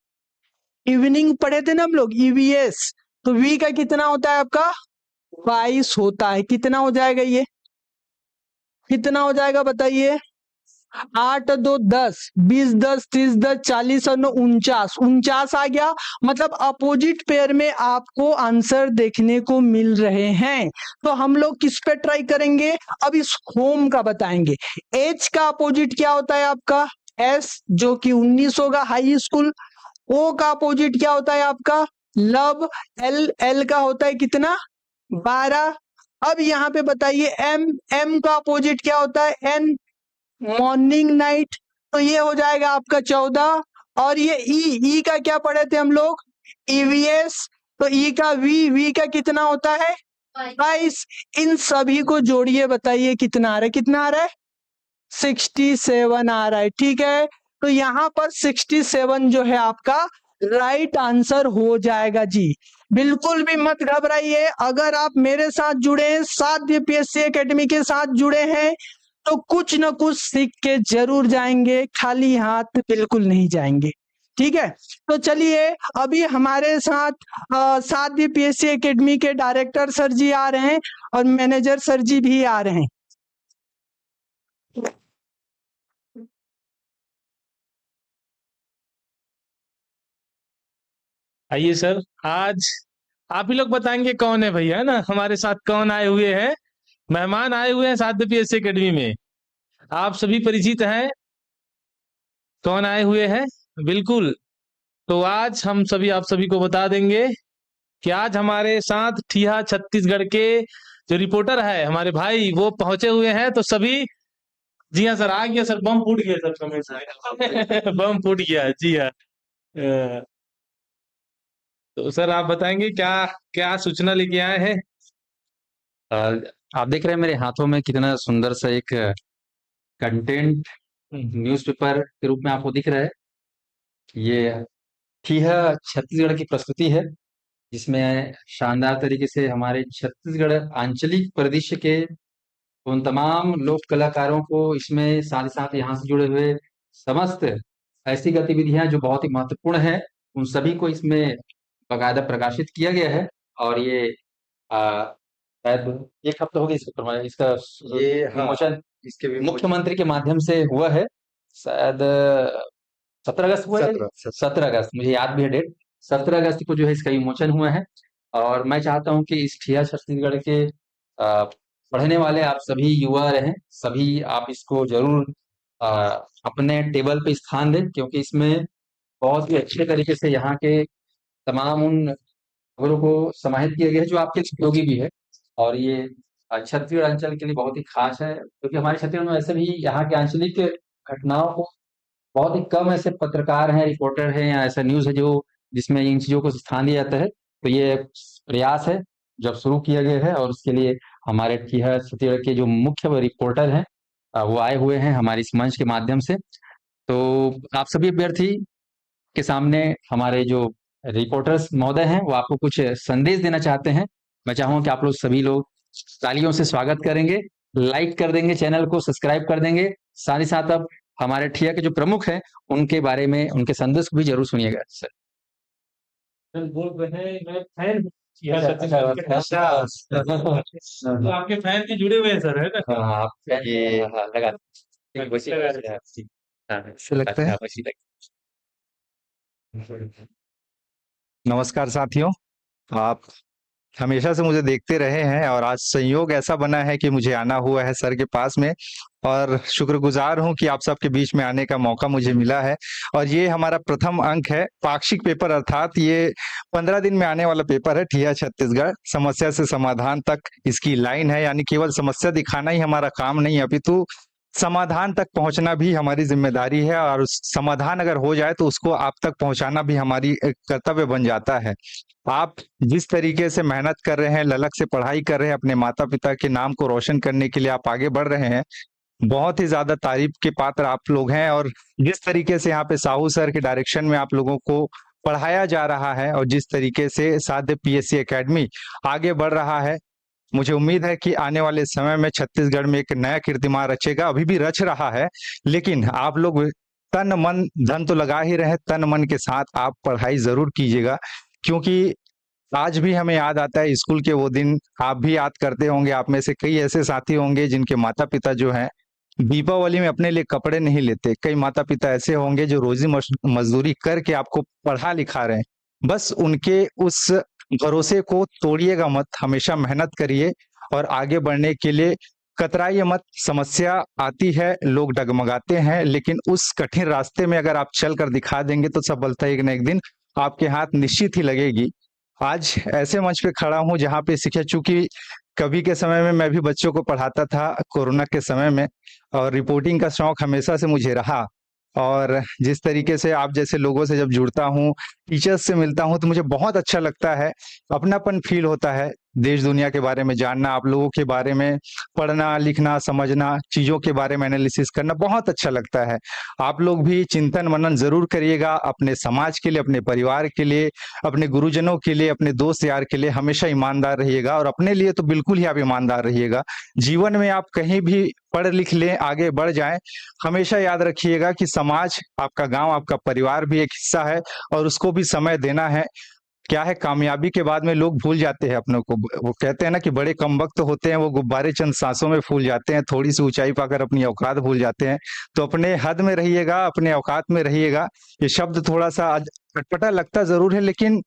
इवनिंग पढ़े थे ना हम लोग, ईवीएस, तो वी का कितना होता है आपका? 22 होता है। कितना हो जाएगा ये? कितना हो जाएगा बताइए? 8 2 10, 20 10 30 10 40 और 9 49, 49 आ गया। मतलब अपोजिट पेयर में आपको आंसर देखने को मिल रहे हैं। तो हम लोग किस पे ट्राई करेंगे? अब इस होम का बताएंगे। एच का अपोजिट क्या होता है आपका? एस, जो कि 19 होगा हाई स्कूल। ओ का अपोजिट क्या होता है आपका? लव। एल का होता है कितना? 12। अब यहाँ पे बताइए एम का अपोजिट क्या होता है? एन, मॉर्निंग नाइट, तो ये हो जाएगा आपका 14। और ये ई का क्या पढ़े थे हम लोग? ईवीएस, तो ई का वी का कितना होता है? 22। इन सभी को जोड़िए, बताइए कितना आ रहा है? कितना आ रहा है? 67 आ रहा है। ठीक है, तो यहाँ पर 67 जो है आपका राइट आंसर हो जाएगा जी। बिल्कुल भी मत घबराइए, अगर आप मेरे साथ जुड़े हैं, साध्य पीएससी एकेडमी के साथ जुड़े हैं, तो कुछ न कुछ सीख के जरूर जाएंगे, खाली हाथ बिल्कुल नहीं जाएंगे। ठीक है, तो चलिए अभी हमारे साथ साध्य पीएससी एकेडमी के डायरेक्टर सर जी आ रहे हैं और मैनेजर सर जी भी आ रहे हैं। आइए सर, आज आप ही लोग बताएंगे कौन है भैया, है ना, हमारे साथ कौन आए हुए हैं, मेहमान आए हुए हैं साध्य पीएससी एकेडमी में। आप सभी परिचित हैं कौन आए हुए हैं, बिल्कुल। तो आज हम सभी आप सभी को बता देंगे कि आज हमारे साथ ठिया छत्तीसगढ़ के जो रिपोर्टर है हमारे भाई, वो पहुंचे हुए हैं। तो सभी, जी हाँ सर, आ गया सर, बम फूट गया सर, समय से बम फूट गया, जी हाँ। तो सर आप बताएंगे क्या क्या सूचना लेके आए हैं? आप देख रहे हैं मेरे हाथों में कितना सुंदर सा एक कंटेंट न्यूज़पेपर के रूप में आपको दिख रहा है। ये ठिया छत्तीसगढ़ की प्रस्तुति है, जिसमें शानदार तरीके से हमारे छत्तीसगढ़ आंचलिक परिदृश्य के उन तमाम लोक कलाकारों को इसमें साथ ही साथ यहाँ से जुड़े हुए समस्त ऐसी गतिविधियां जो बहुत ही महत्वपूर्ण है, उन सभी को इसमें बाकायदा प्रकाशित किया गया है। और ये शायद 1 हफ्ता हो गया इसका विमोचन इसके मुख्यमंत्री के माध्यम से हुआ है। शायद 17 अगस्त हुआ है। 17 अगस्त, मुझे याद भी है डेट। 17 अगस्त को जो है इसका विमोचन हुआ है। और मैं चाहता हूं कि इस ठिया छत्तीसगढ़ के पढ़ने वाले आप सभी युवा रहें, सभी आप इसको जरूर अपने टेबल पे स्थान दें, क्योंकि इसमें बहुत ही अच्छे तरीके से यहाँ के तमाम उन खबरों को समाहित किया गया है जो आपके उपयोगी भी है। और ये छत्तीसगढ़ अंचल के लिए बहुत ही खास है, क्योंकि हमारे छत्तीसगढ़ में वैसे भी यहाँ के आंचलिक घटनाओं को बहुत ही कम ऐसे पत्रकार हैं, रिपोर्टर हैं या ऐसा न्यूज़ है जो जिसमें इन चीज़ों को स्थान दिया जाता है। तो ये प्रयास है जब शुरू किया गया है, और उसके लिए हमारे ठिया छत्तीसगढ़ के जो मुख्य रिपोर्टर हैं वो आए हुए हैं हमारे इस मंच के माध्यम से। तो आप सभी अभ्यर्थी के सामने हमारे जो रिपोर्टर्स महोदय हैं वो आपको कुछ संदेश देना चाहते हैं। मैं चाहूँगा कि आप लोग सभी लोग तालियों से स्वागत करेंगे, लाइक कर देंगे, चैनल को सब्सक्राइब कर देंगे। साथ ही साथ अब हमारे ठिया के जो प्रमुख हैं उनके बारे में, उनके संदेश को भी जरूर सुनिएगा। सर मैं फैन ठिया छत्तीसगढ़ के। तो आपके फैन भी जुड़े हुए हैं सर, है ना? हाँ, ये लगा लगता है। नमस्कार साथियों, आप हमेशा से मुझे देखते रहे हैं और आज संयोग ऐसा बना है कि मुझे आना हुआ है सर के पास में, और शुक्रगुजार हूं कि आप सबके बीच में आने का मौका मुझे मिला है। और ये हमारा प्रथम अंक है, पाक्षिक पेपर, अर्थात ये 15 दिन में आने वाला पेपर है। ठिया छत्तीसगढ़ समस्या से समाधान तक इसकी लाइन है, यानी केवल समस्या दिखाना ही हमारा काम नहीं, अपितु समाधान तक पहुंचना भी हमारी जिम्मेदारी है, और उस समाधान अगर हो जाए तो उसको आप तक पहुंचाना भी हमारी एक कर्तव्य बन जाता है। आप जिस तरीके से मेहनत कर रहे हैं, ललक से पढ़ाई कर रहे हैं, अपने माता पिता के नाम को रोशन करने के लिए आप आगे बढ़ रहे हैं, बहुत ही ज्यादा तारीफ के पात्र आप लोग हैं। और जिस तरीके से यहाँ पे साहू सर के डायरेक्शन में आप लोगों को पढ़ाया जा रहा है, और जिस तरीके से साध्य PSC एकेडमी आगे बढ़ रहा है, मुझे उम्मीद है कि आने वाले समय में छत्तीसगढ़ में एक नया कीर्तिमान रचेगा। अभी भी रच रहा है, लेकिन आप लोग तन मन धन तो लगा ही रहे, तन मन के साथ आप पढ़ाई जरूर कीजिएगा, क्योंकि आज भी हमें याद आता है स्कूल के वो दिन। आप भी याद करते होंगे, आप में से कई ऐसे साथी होंगे जिनके माता पिता जो हैं दीपावली में अपने लिए कपड़े नहीं लेते। कई माता पिता ऐसे होंगे जो रोजी मजदूरी करके आपको पढ़ा लिखा रहे हैं। बस उनके उस भरोसे को तोड़िएगा मत, हमेशा मेहनत करिए और आगे बढ़ने के लिए कतराइए मत। समस्या आती है, लोग डगमगाते हैं, लेकिन उस कठिन रास्ते में अगर आप चल कर दिखा देंगे तो सफलता एक न एक दिन आपके हाथ निश्चित ही लगेगी। आज ऐसे मंच पे खड़ा हूं जहां पे शिक्षा, चूंकि कभी के समय में मैं भी बच्चों को पढ़ाता था कोरोना के समय में, और रिपोर्टिंग का शौक हमेशा से मुझे रहा। और जिस तरीके से आप जैसे लोगों से जब जुड़ता हूँ, टीचर्स से मिलता हूँ, तो मुझे बहुत अच्छा लगता है, अपनापन फील होता है। देश दुनिया के बारे में जानना, आप लोगों के बारे में पढ़ना लिखना समझना, चीज़ों के बारे में एनालिसिस करना बहुत अच्छा लगता है। आप लोग भी चिंतन मनन जरूर करिएगा, अपने समाज के लिए, अपने परिवार के लिए, अपने गुरुजनों के लिए, अपने दोस्त यार के लिए हमेशा ईमानदार रहिएगा, और अपने लिए तो बिल्कुल ही आप ईमानदार रहिएगा। जीवन में आप कहीं भी पढ़ लिख लें, आगे बढ़ जाएं, हमेशा याद रखिएगा कि समाज, आपका गांव, आपका परिवार भी एक हिस्सा है, और उसको भी समय देना है। क्या है, कामयाबी के बाद में लोग भूल जाते हैं अपनों को। वो कहते हैं ना कि बड़े कम वक्त होते हैं, वो गुब्बारे चंद सांसों में फूल जाते हैं, थोड़ी सी ऊंचाई पाकर अपनी औकात भूल जाते हैं। तो अपने हद में रहिएगा, अपने औकात में रहिएगा। ये शब्द थोड़ा सा अटपटा लगता जरूर है, लेकिन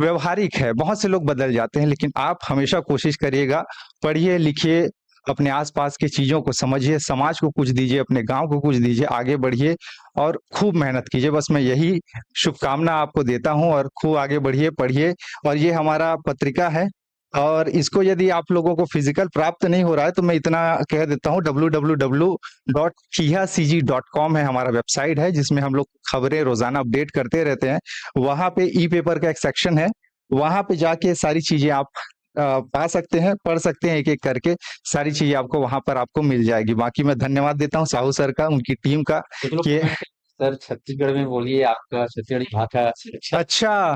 व्यवहारिक है। बहुत से लोग बदल जाते हैं, लेकिन आप हमेशा कोशिश करिएगा, पढ़िए लिखिए, अपने आसपास की चीजों को समझिए, समाज को कुछ दीजिए, अपने गांव को कुछ दीजिए, आगे बढ़िए और खूब मेहनत कीजिए। बस मैं यही शुभकामना आपको देता हूं, और खूब आगे बढ़िए, पढ़िए। और ये हमारा पत्रिका है, और इसको यदि आप लोगों को फिजिकल प्राप्त नहीं हो रहा है तो मैं इतना कह देता हूँ, www.chihacg.com है हमारा वेबसाइट है, जिसमें हम लोग खबरें रोजाना अपडेट करते रहते हैं। वहां पे ई पेपर का एक सेक्शन है, वहां पे जाके सारी चीजें आप पा सकते हैं, पढ़ सकते हैं एक एक करके, सारी चीजें आपको वहां पर आपको मिल जाएगी। बाकी मैं धन्यवाद देता हूँ साहू सर का, उनकी टीम का कुछ लोग कि कमेंट सर छत्तीसगढ़ में बोलिए, आपका छत्तीसगढ़ी भाषा अच्छा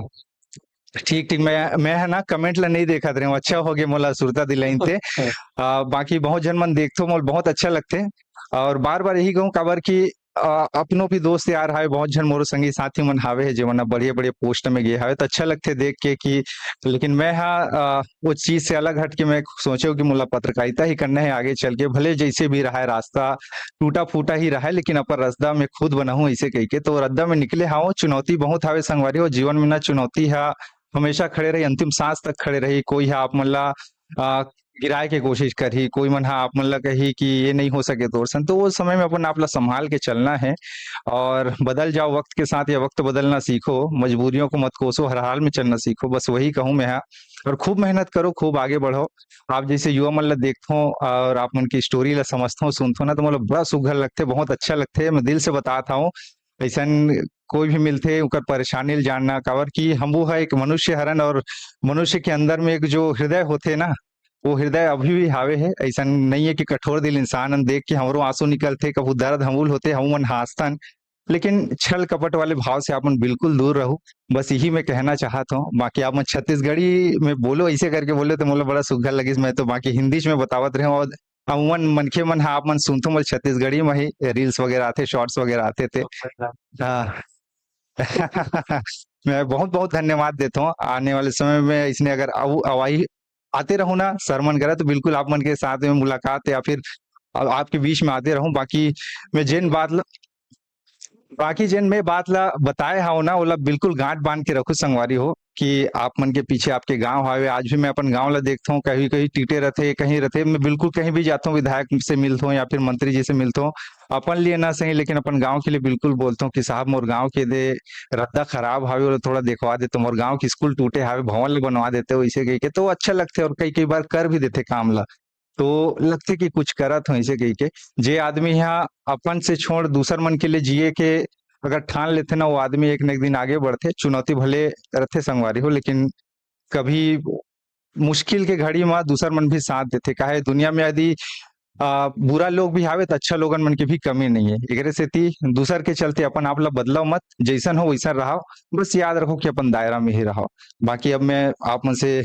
ठीक ठीक, मैं है ना कमेंट ला नहीं देखा रहे हूँ, अच्छा हो गया मोला सुरता दिलाइन थे। बाकी बहुत जन मन देखते मोल बहुत अच्छा लगते, और बार बार यही कहूँ काबर की अपनों भी दोस्त यार हावे, बहुत जन मोरो संगी साथी मन हावे है जो मन बढ़िया बढ़िया पोस्ट में गए हावे, तो अच्छा लगते देख के कि, लेकिन मैं वो चीज से अलग हट के मैं सोचे कि मुला पत्रकारिता ही करना है आगे चल के, भले जैसे भी रहा है रास्ता टूटा फूटा ही रहा है, लेकिन अपन रास्ता में खुद बना हूँ ऐसे कह के, तो रद्दा में निकले हाँ चुनौती बहुत हावे संगवारी हो जीवन में, ना चुनौती है हमेशा खड़े रही, अंतिम सांस तक खड़े रही, कोई है आप मन ला गिराए के कोशिश करी, कोई मन हाँ आप मन ला कही कि ये नहीं हो सके तोर सन, तो वो समय में अपन आप ला संभाल के चलना है, और बदल जाओ वक्त के साथ या वक्त बदलना सीखो, मजबूरियों को मत कोसो, हर हाल में चलना सीखो, बस वही कहूँ मैं हाँ। और खूब मेहनत करो, खूब आगे बढ़ो। आप जैसे युवा मन ला देखते हो और आप मन की स्टोरी ला समझते हो सुनते हो ना, तो मतलब बड़ा सुघर लगते, बहुत अच्छा लगते, मैं दिल से बताता हूँ। ऐसा कोई भी मिलते उनका परेशानी जानना, काबर की हम वो है एक मनुष्य हरन, और मनुष्य के अंदर में एक जो हृदय होते ना, वो हृदय अभी भी हावे है, ऐसा नहीं है कि कठोर दिल इंसान देख के हमरो आंसू निकलते, कबू दर्द हमूल होते, हम मन हास्तन, लेकिन छल कपट वाले भाव से आप मन बिल्कुल दूर रहो, बस यही मैं कहना चाहता हूँ। बाकी आप मन छत्तीसगढ़ी में बोलो, ऐसे करके बोले तो मुझे बड़ा सुघर लगी, मैं तो बाकी हिंदी में बतावत रहे, और अमूमन मनखे मन हाँ आप मन सुनते मोल छत्तीसगढ़ी में ही रील्स वगैरह आते, शॉर्ट्स वगैरह आते थे। हाँ मैं बहुत बहुत धन्यवाद देता हूँ, आने वाले समय में इसने अगर अवाई आते रहूं ना सर मन करे तो बिल्कुल आप मन के साथ में मुलाकात या फिर आपके बीच में आते रहूं। मैं जिन बाकी जिन में बात ला बताए हाँ ना, ओला बिल्कुल गांठ बांध के रखो संगवारी हो कि आप मन के पीछे आपके गांव हावे, आज भी मैं अपन गांव ला देखता हूँ, कहीं कहीं टीटे रहते कहीं रहते, मैं बिल्कुल कहीं भी जाता हूँ विधायक से मिलता हूँ या फिर मंत्री जी से मिलता हूँ, अपन लिए ना सही लेकिन अपन गांव के लिए बिल्कुल बोलता हूँ कि साहब मोर गांव के दे रद्दा खराब हावे और थोड़ा देखवा देते, मोर गांव की स्कूल टूटे हावे भवन ले बनवा देते हो, इसे कह के तो अच्छा लगते, और कई कई बार कर भी देते काम ला, तो लगते कि कुछ करत हो ऐसे कह के। जे आदमी यहाँ अपन से छोड़ दूसर मन के लिए जिए के अगर ठान लेते ना, वो आदमी एक न एक दिन आगे बढ़ते, चुनौती भले रहते संगवारी हो, लेकिन कभी मुश्किल के घड़ी में दूसर मन भी साथ देते, काहे दुनिया में यदि बुरा लोग भी आवे तो अच्छा लोगन मन की भी कमी नहीं है, एकरे सेती दूसर के चलते अपन आप ला बदलाव मत, जैसन हो वैसन रहो, बस याद रखो कि अपन दायरा में ही रहो। बाकी अब मैं आप मन से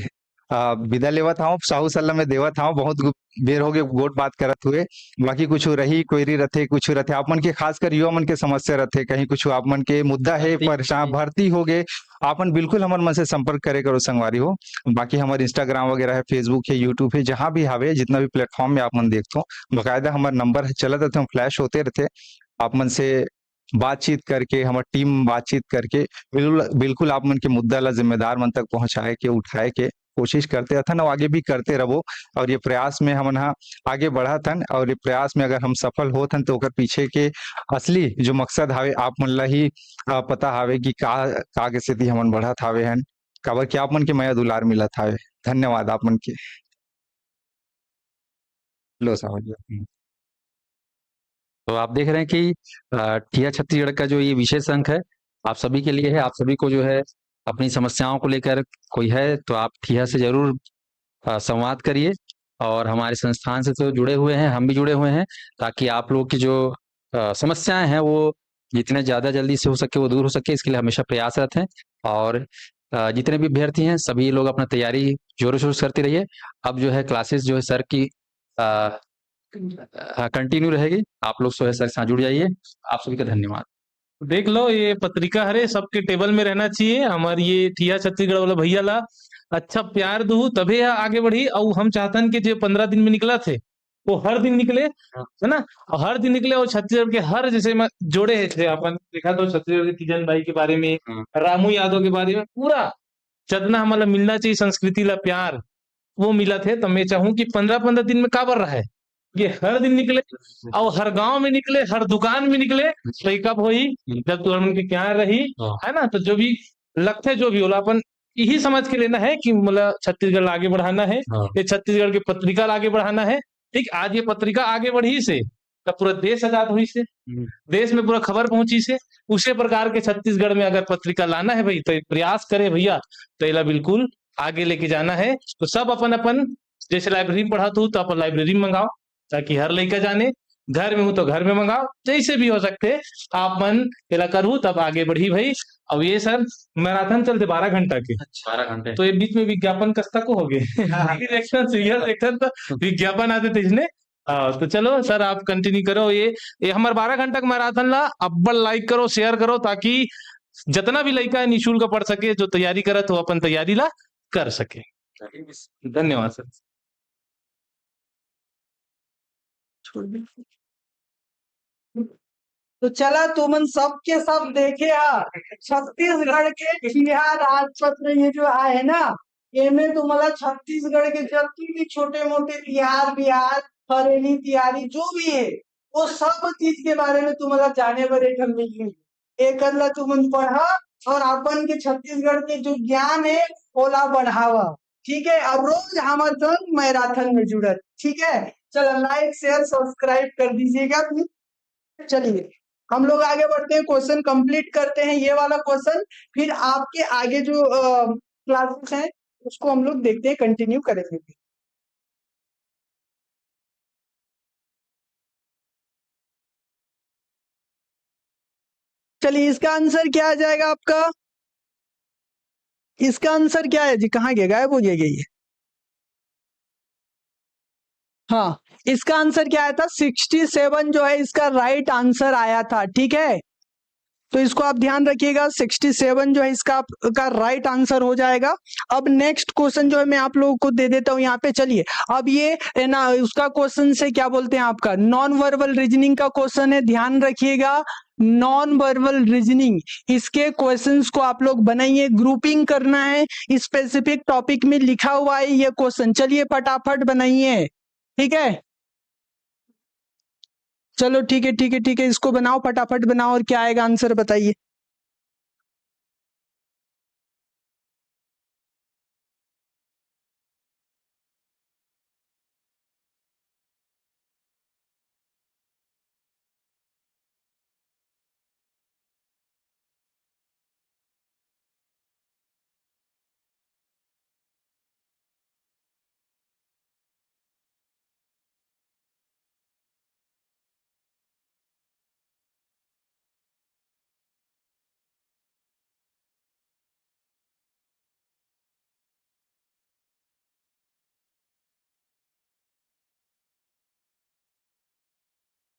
विदा लेवत हूँ, साहू सलाह में देवत हूँ, बहुत देर हो गए गोट बात करत हुए, बाकी कुछ रही क्वेरी रथे कुछ रथे आप मन के, खासकर युवा मन के समस्या रथे, कहीं कुछ आप मन के मुद्दा है परेशान भर्ती हो गए, आपन बिल्कुल हमारे मन से संपर्क करे करो संगवारी हो। बाकी हमारे इंस्टाग्राम वगैरह है, फेसबुक है, यूट्यूब है, जहां भी हावे जितना भी प्लेटफॉर्म में आप मन देखते हो, बकायदा हमारा नंबर है चलत रहते, फ्लैश होते रहते, आप मन से बातचीत करके हमारी टीम बातचीत करके बिल्कुल बिल्कुल आप मन के मुद्दा ला जिम्मेदार मन तक पहुंचाए के उठाए के कोशिश करते रहन, और आगे भी करते रहो, और ये प्रयास में हम आगे बढ़तन, और ये प्रयास में अगर हम सफल होतन तो ओकर पीछे के असली जो मकसद हावे आप मन ला ही पता हावे कि का के स्थिति हमन बढ़त हावे हन, काबर कि आप मन के माया दुलार मिलत हावे। धन्यवाद आप मन के। लो साहब जी। तो आप देख रहे हैं कि ठिया छत्तीसगढ़ का जो ये विशेष अंक है आप सभी के लिए है, आप सभी को जो है अपनी समस्याओं को लेकर कोई है तो आप ठिया से जरूर संवाद करिए, और हमारे संस्थान से तो जुड़े हुए हैं, हम भी जुड़े हुए हैं, ताकि आप लोग की जो समस्याएं हैं वो जितने ज़्यादा जल्दी से हो सके वो दूर हो सके, इसके लिए हमेशा प्रयासरत हैं। और जितने भी अभ्यर्थी हैं सभी लोग अपना तैयारी जोरों शोर से करते रहिए। अब जो है क्लासेस जो है सर की कंटिन्यू रहेगी, आप लोग जो है सर के साथ जुड़ जाइए। आप सभी का धन्यवाद। देख लो ये पत्रिका हरे सबके टेबल में रहना चाहिए, हमारी ये ठिया छत्तीसगढ़ वाला भैया ला अच्छा प्यार दू तभी यह आगे बढ़ी, और हम चाहतन कि जो 15 दिन में निकला थे वो हर दिन निकले, है ना, और हर दिन निकले, और छत्तीसगढ़ के हर जैसे जोड़े थे अपन देखा तो छत्तीसगढ़ के तीजन भाई के बारे में, रामू यादव के बारे में, पूरा जितना हमारा मिलना चाहिए संस्कृति ला प्यार वो मिला थे। तो मैं चाहूँ कि 15-15 दिन में काबर रहा है, ये हर दिन निकले और हर गांव में निकले, हर दुकान में निकले, तो ये कब हुई जब तुम उनके क्या रही, है ना। तो जो भी लगते जो भी होला अपन यही समझ के लेना है कि मतलब छत्तीसगढ़ आगे बढ़ाना है, ये छत्तीसगढ़ की पत्रिका आगे बढ़ाना है। ठीक, आज ये पत्रिका आगे बढ़ी से तब पूरा देश आजाद हुई से, देश में पूरा खबर पहुंची से, उसी प्रकार के छत्तीसगढ़ में अगर पत्रिका लाना है भाई तो प्रयास करे भैया, तो इला बिल्कुल आगे लेके जाना है। तो सब अपन अपन जैसे लाइब्रेरी में पढ़ाते हो तो अपन लाइब्रेरी में मंगाओ ताकि हर लड़का जाने, घर में हूँ तो घर में मंगाओ, जैसे भी हो सकते आप मन पहला करूँ तब आगे बढ़ी भाई। अब ये सर मैराथन चलते 12 घंटा के, 12 घंटे तो ये बीच में विज्ञापन कस्ता को हो गए सीरियल सेक्शन तो विज्ञापन आते थे इसने। तो चलो सर आप कंटिन्यू करो। ये हमारे 12 घंटा का मैराथन ला अब्बल लाइक करो, शेयर करो, ताकि जितना भी लड़का निःशुल्क पढ़ सके, जो तैयारी करत हो अपन तैयारी ला कर सके। धन्यवाद सर। तो चला तुमन सब के सब देखे छत्तीसगढ़ के बिहार राजपत्र ये जो है ना, ये तुम्हारा छत्तीसगढ़ के जितने भी छोटे मोटे बिहार बरेली तैयारी जो भी है वो सब चीज के बारे में तुम्हारा जाने पर एक मिल गई। एक अल्लाह तुमन पढ़ा और अपन के छत्तीसगढ़ के जो ज्ञान है ओला बढ़ावा। ठीक है, अब रोज हमारे संग मैराथन में जुड़त। ठीक है, चलो लाइक शेयर सब्सक्राइब कर दीजिएगा। चलिए हम लोग आगे बढ़ते हैं, क्वेश्चन कंप्लीट करते हैं ये वाला क्वेश्चन, फिर आपके आगे जो क्लासेस हैं उसको हम लोग देखते हैं, कंटिन्यू करेंगे। चलिए इसका आंसर क्या आ जाएगा आपका? इसका आंसर क्या है जी? कहाँ गया, गायब हो गया ये? हाँ, इसका आंसर क्या आया था? 67 जो है इसका राइट आंसर आया था। ठीक है, तो इसको आप ध्यान रखिएगा, 67 जो है इसका का राइट आंसर हो जाएगा। अब नेक्स्ट क्वेश्चन जो है मैं आप लोगों को दे देता हूं यहाँ पे। चलिए अब ये ना उसका क्वेश्चन से क्या बोलते हैं, आपका नॉन वर्बल रीजनिंग का क्वेश्चन है, ध्यान रखिएगा। नॉन वर्बल रीजनिंग, इसके क्वेश्चंस को आप लोग बनाइए, ग्रुपिंग करना है, स्पेसिफिक टॉपिक में लिखा हुआ है ये क्वेश्चन। चलिए फटाफट बनाइए। ठीक है, चलो ठीक है ठीक है ठीक है, इसको बनाओ, फटाफट बनाओ, और क्या आएगा आंसर बताइए।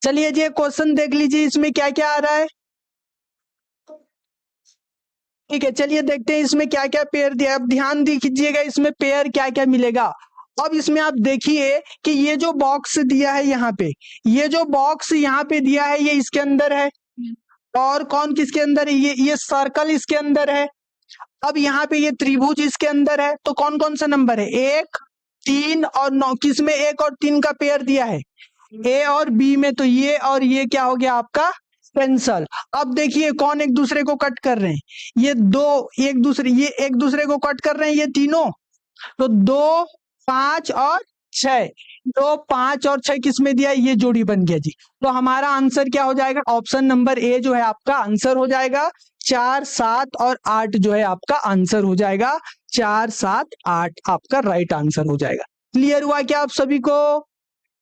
चलिए जी क्वेश्चन देख लीजिए, इसमें क्या क्या आ रहा है। ठीक है, चलिए देखते हैं इसमें क्या क्या पेयर दिया है। अब ध्यान दीजिएगा इसमें पेयर क्या क्या मिलेगा। अब इसमें आप देखिए कि ये जो बॉक्स दिया है यहाँ पे, ये जो बॉक्स यहाँ पे दिया है ये इसके अंदर है, और कौन किसके अंदर है? ये सर्कल इसके अंदर है। अब यहाँ पे ये त्रिभुज इसके अंदर है। तो कौन कौन सा नंबर है? 1, 3 और 9। किसमें 1 और 3 का पेयर दिया है? ए और बी में। तो ये और ये क्या हो गया आपका? पेंसिल। अब देखिए कौन एक दूसरे को कट कर रहे हैं? ये दो ये एक दूसरे को कट कर रहे हैं, ये तीनों। तो 2, 5 और 6, 2, 5 और 6 किसमें दिया? ये जोड़ी बन गया जी। तो हमारा आंसर क्या हो जाएगा? ऑप्शन नंबर ए जो है आपका आंसर हो जाएगा। 4, 7 और 8 जो है आपका आंसर हो जाएगा। 4, 7, 8 आपका राइट आंसर हो जाएगा। क्लियर हुआ क्या आप सभी को?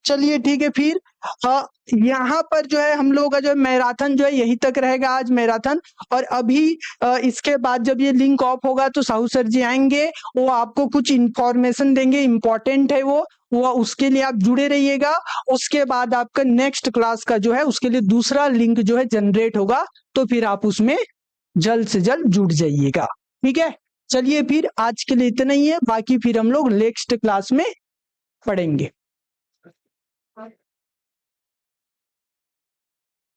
चलिए ठीक है, फिर यहाँ पर जो है हम लोगों का जो मैराथन जो है यही तक रहेगा आज मैराथन। और अभी इसके बाद जब ये लिंक ऑफ होगा तो साहू सर जी आएंगे, वो आपको कुछ इंफॉर्मेशन देंगे, इंपॉर्टेंट है वो उसके लिए आप जुड़े रहिएगा। उसके बाद आपका नेक्स्ट क्लास का जो है उसके लिए दूसरा लिंक जो है जनरेट होगा, तो फिर आप उसमें जल्द से जल्द जुड़ जाइएगा। ठीक है, चलिए फिर आज के लिए इतना ही है, बाकी फिर हम लोग नेक्स्ट क्लास में पढ़ेंगे।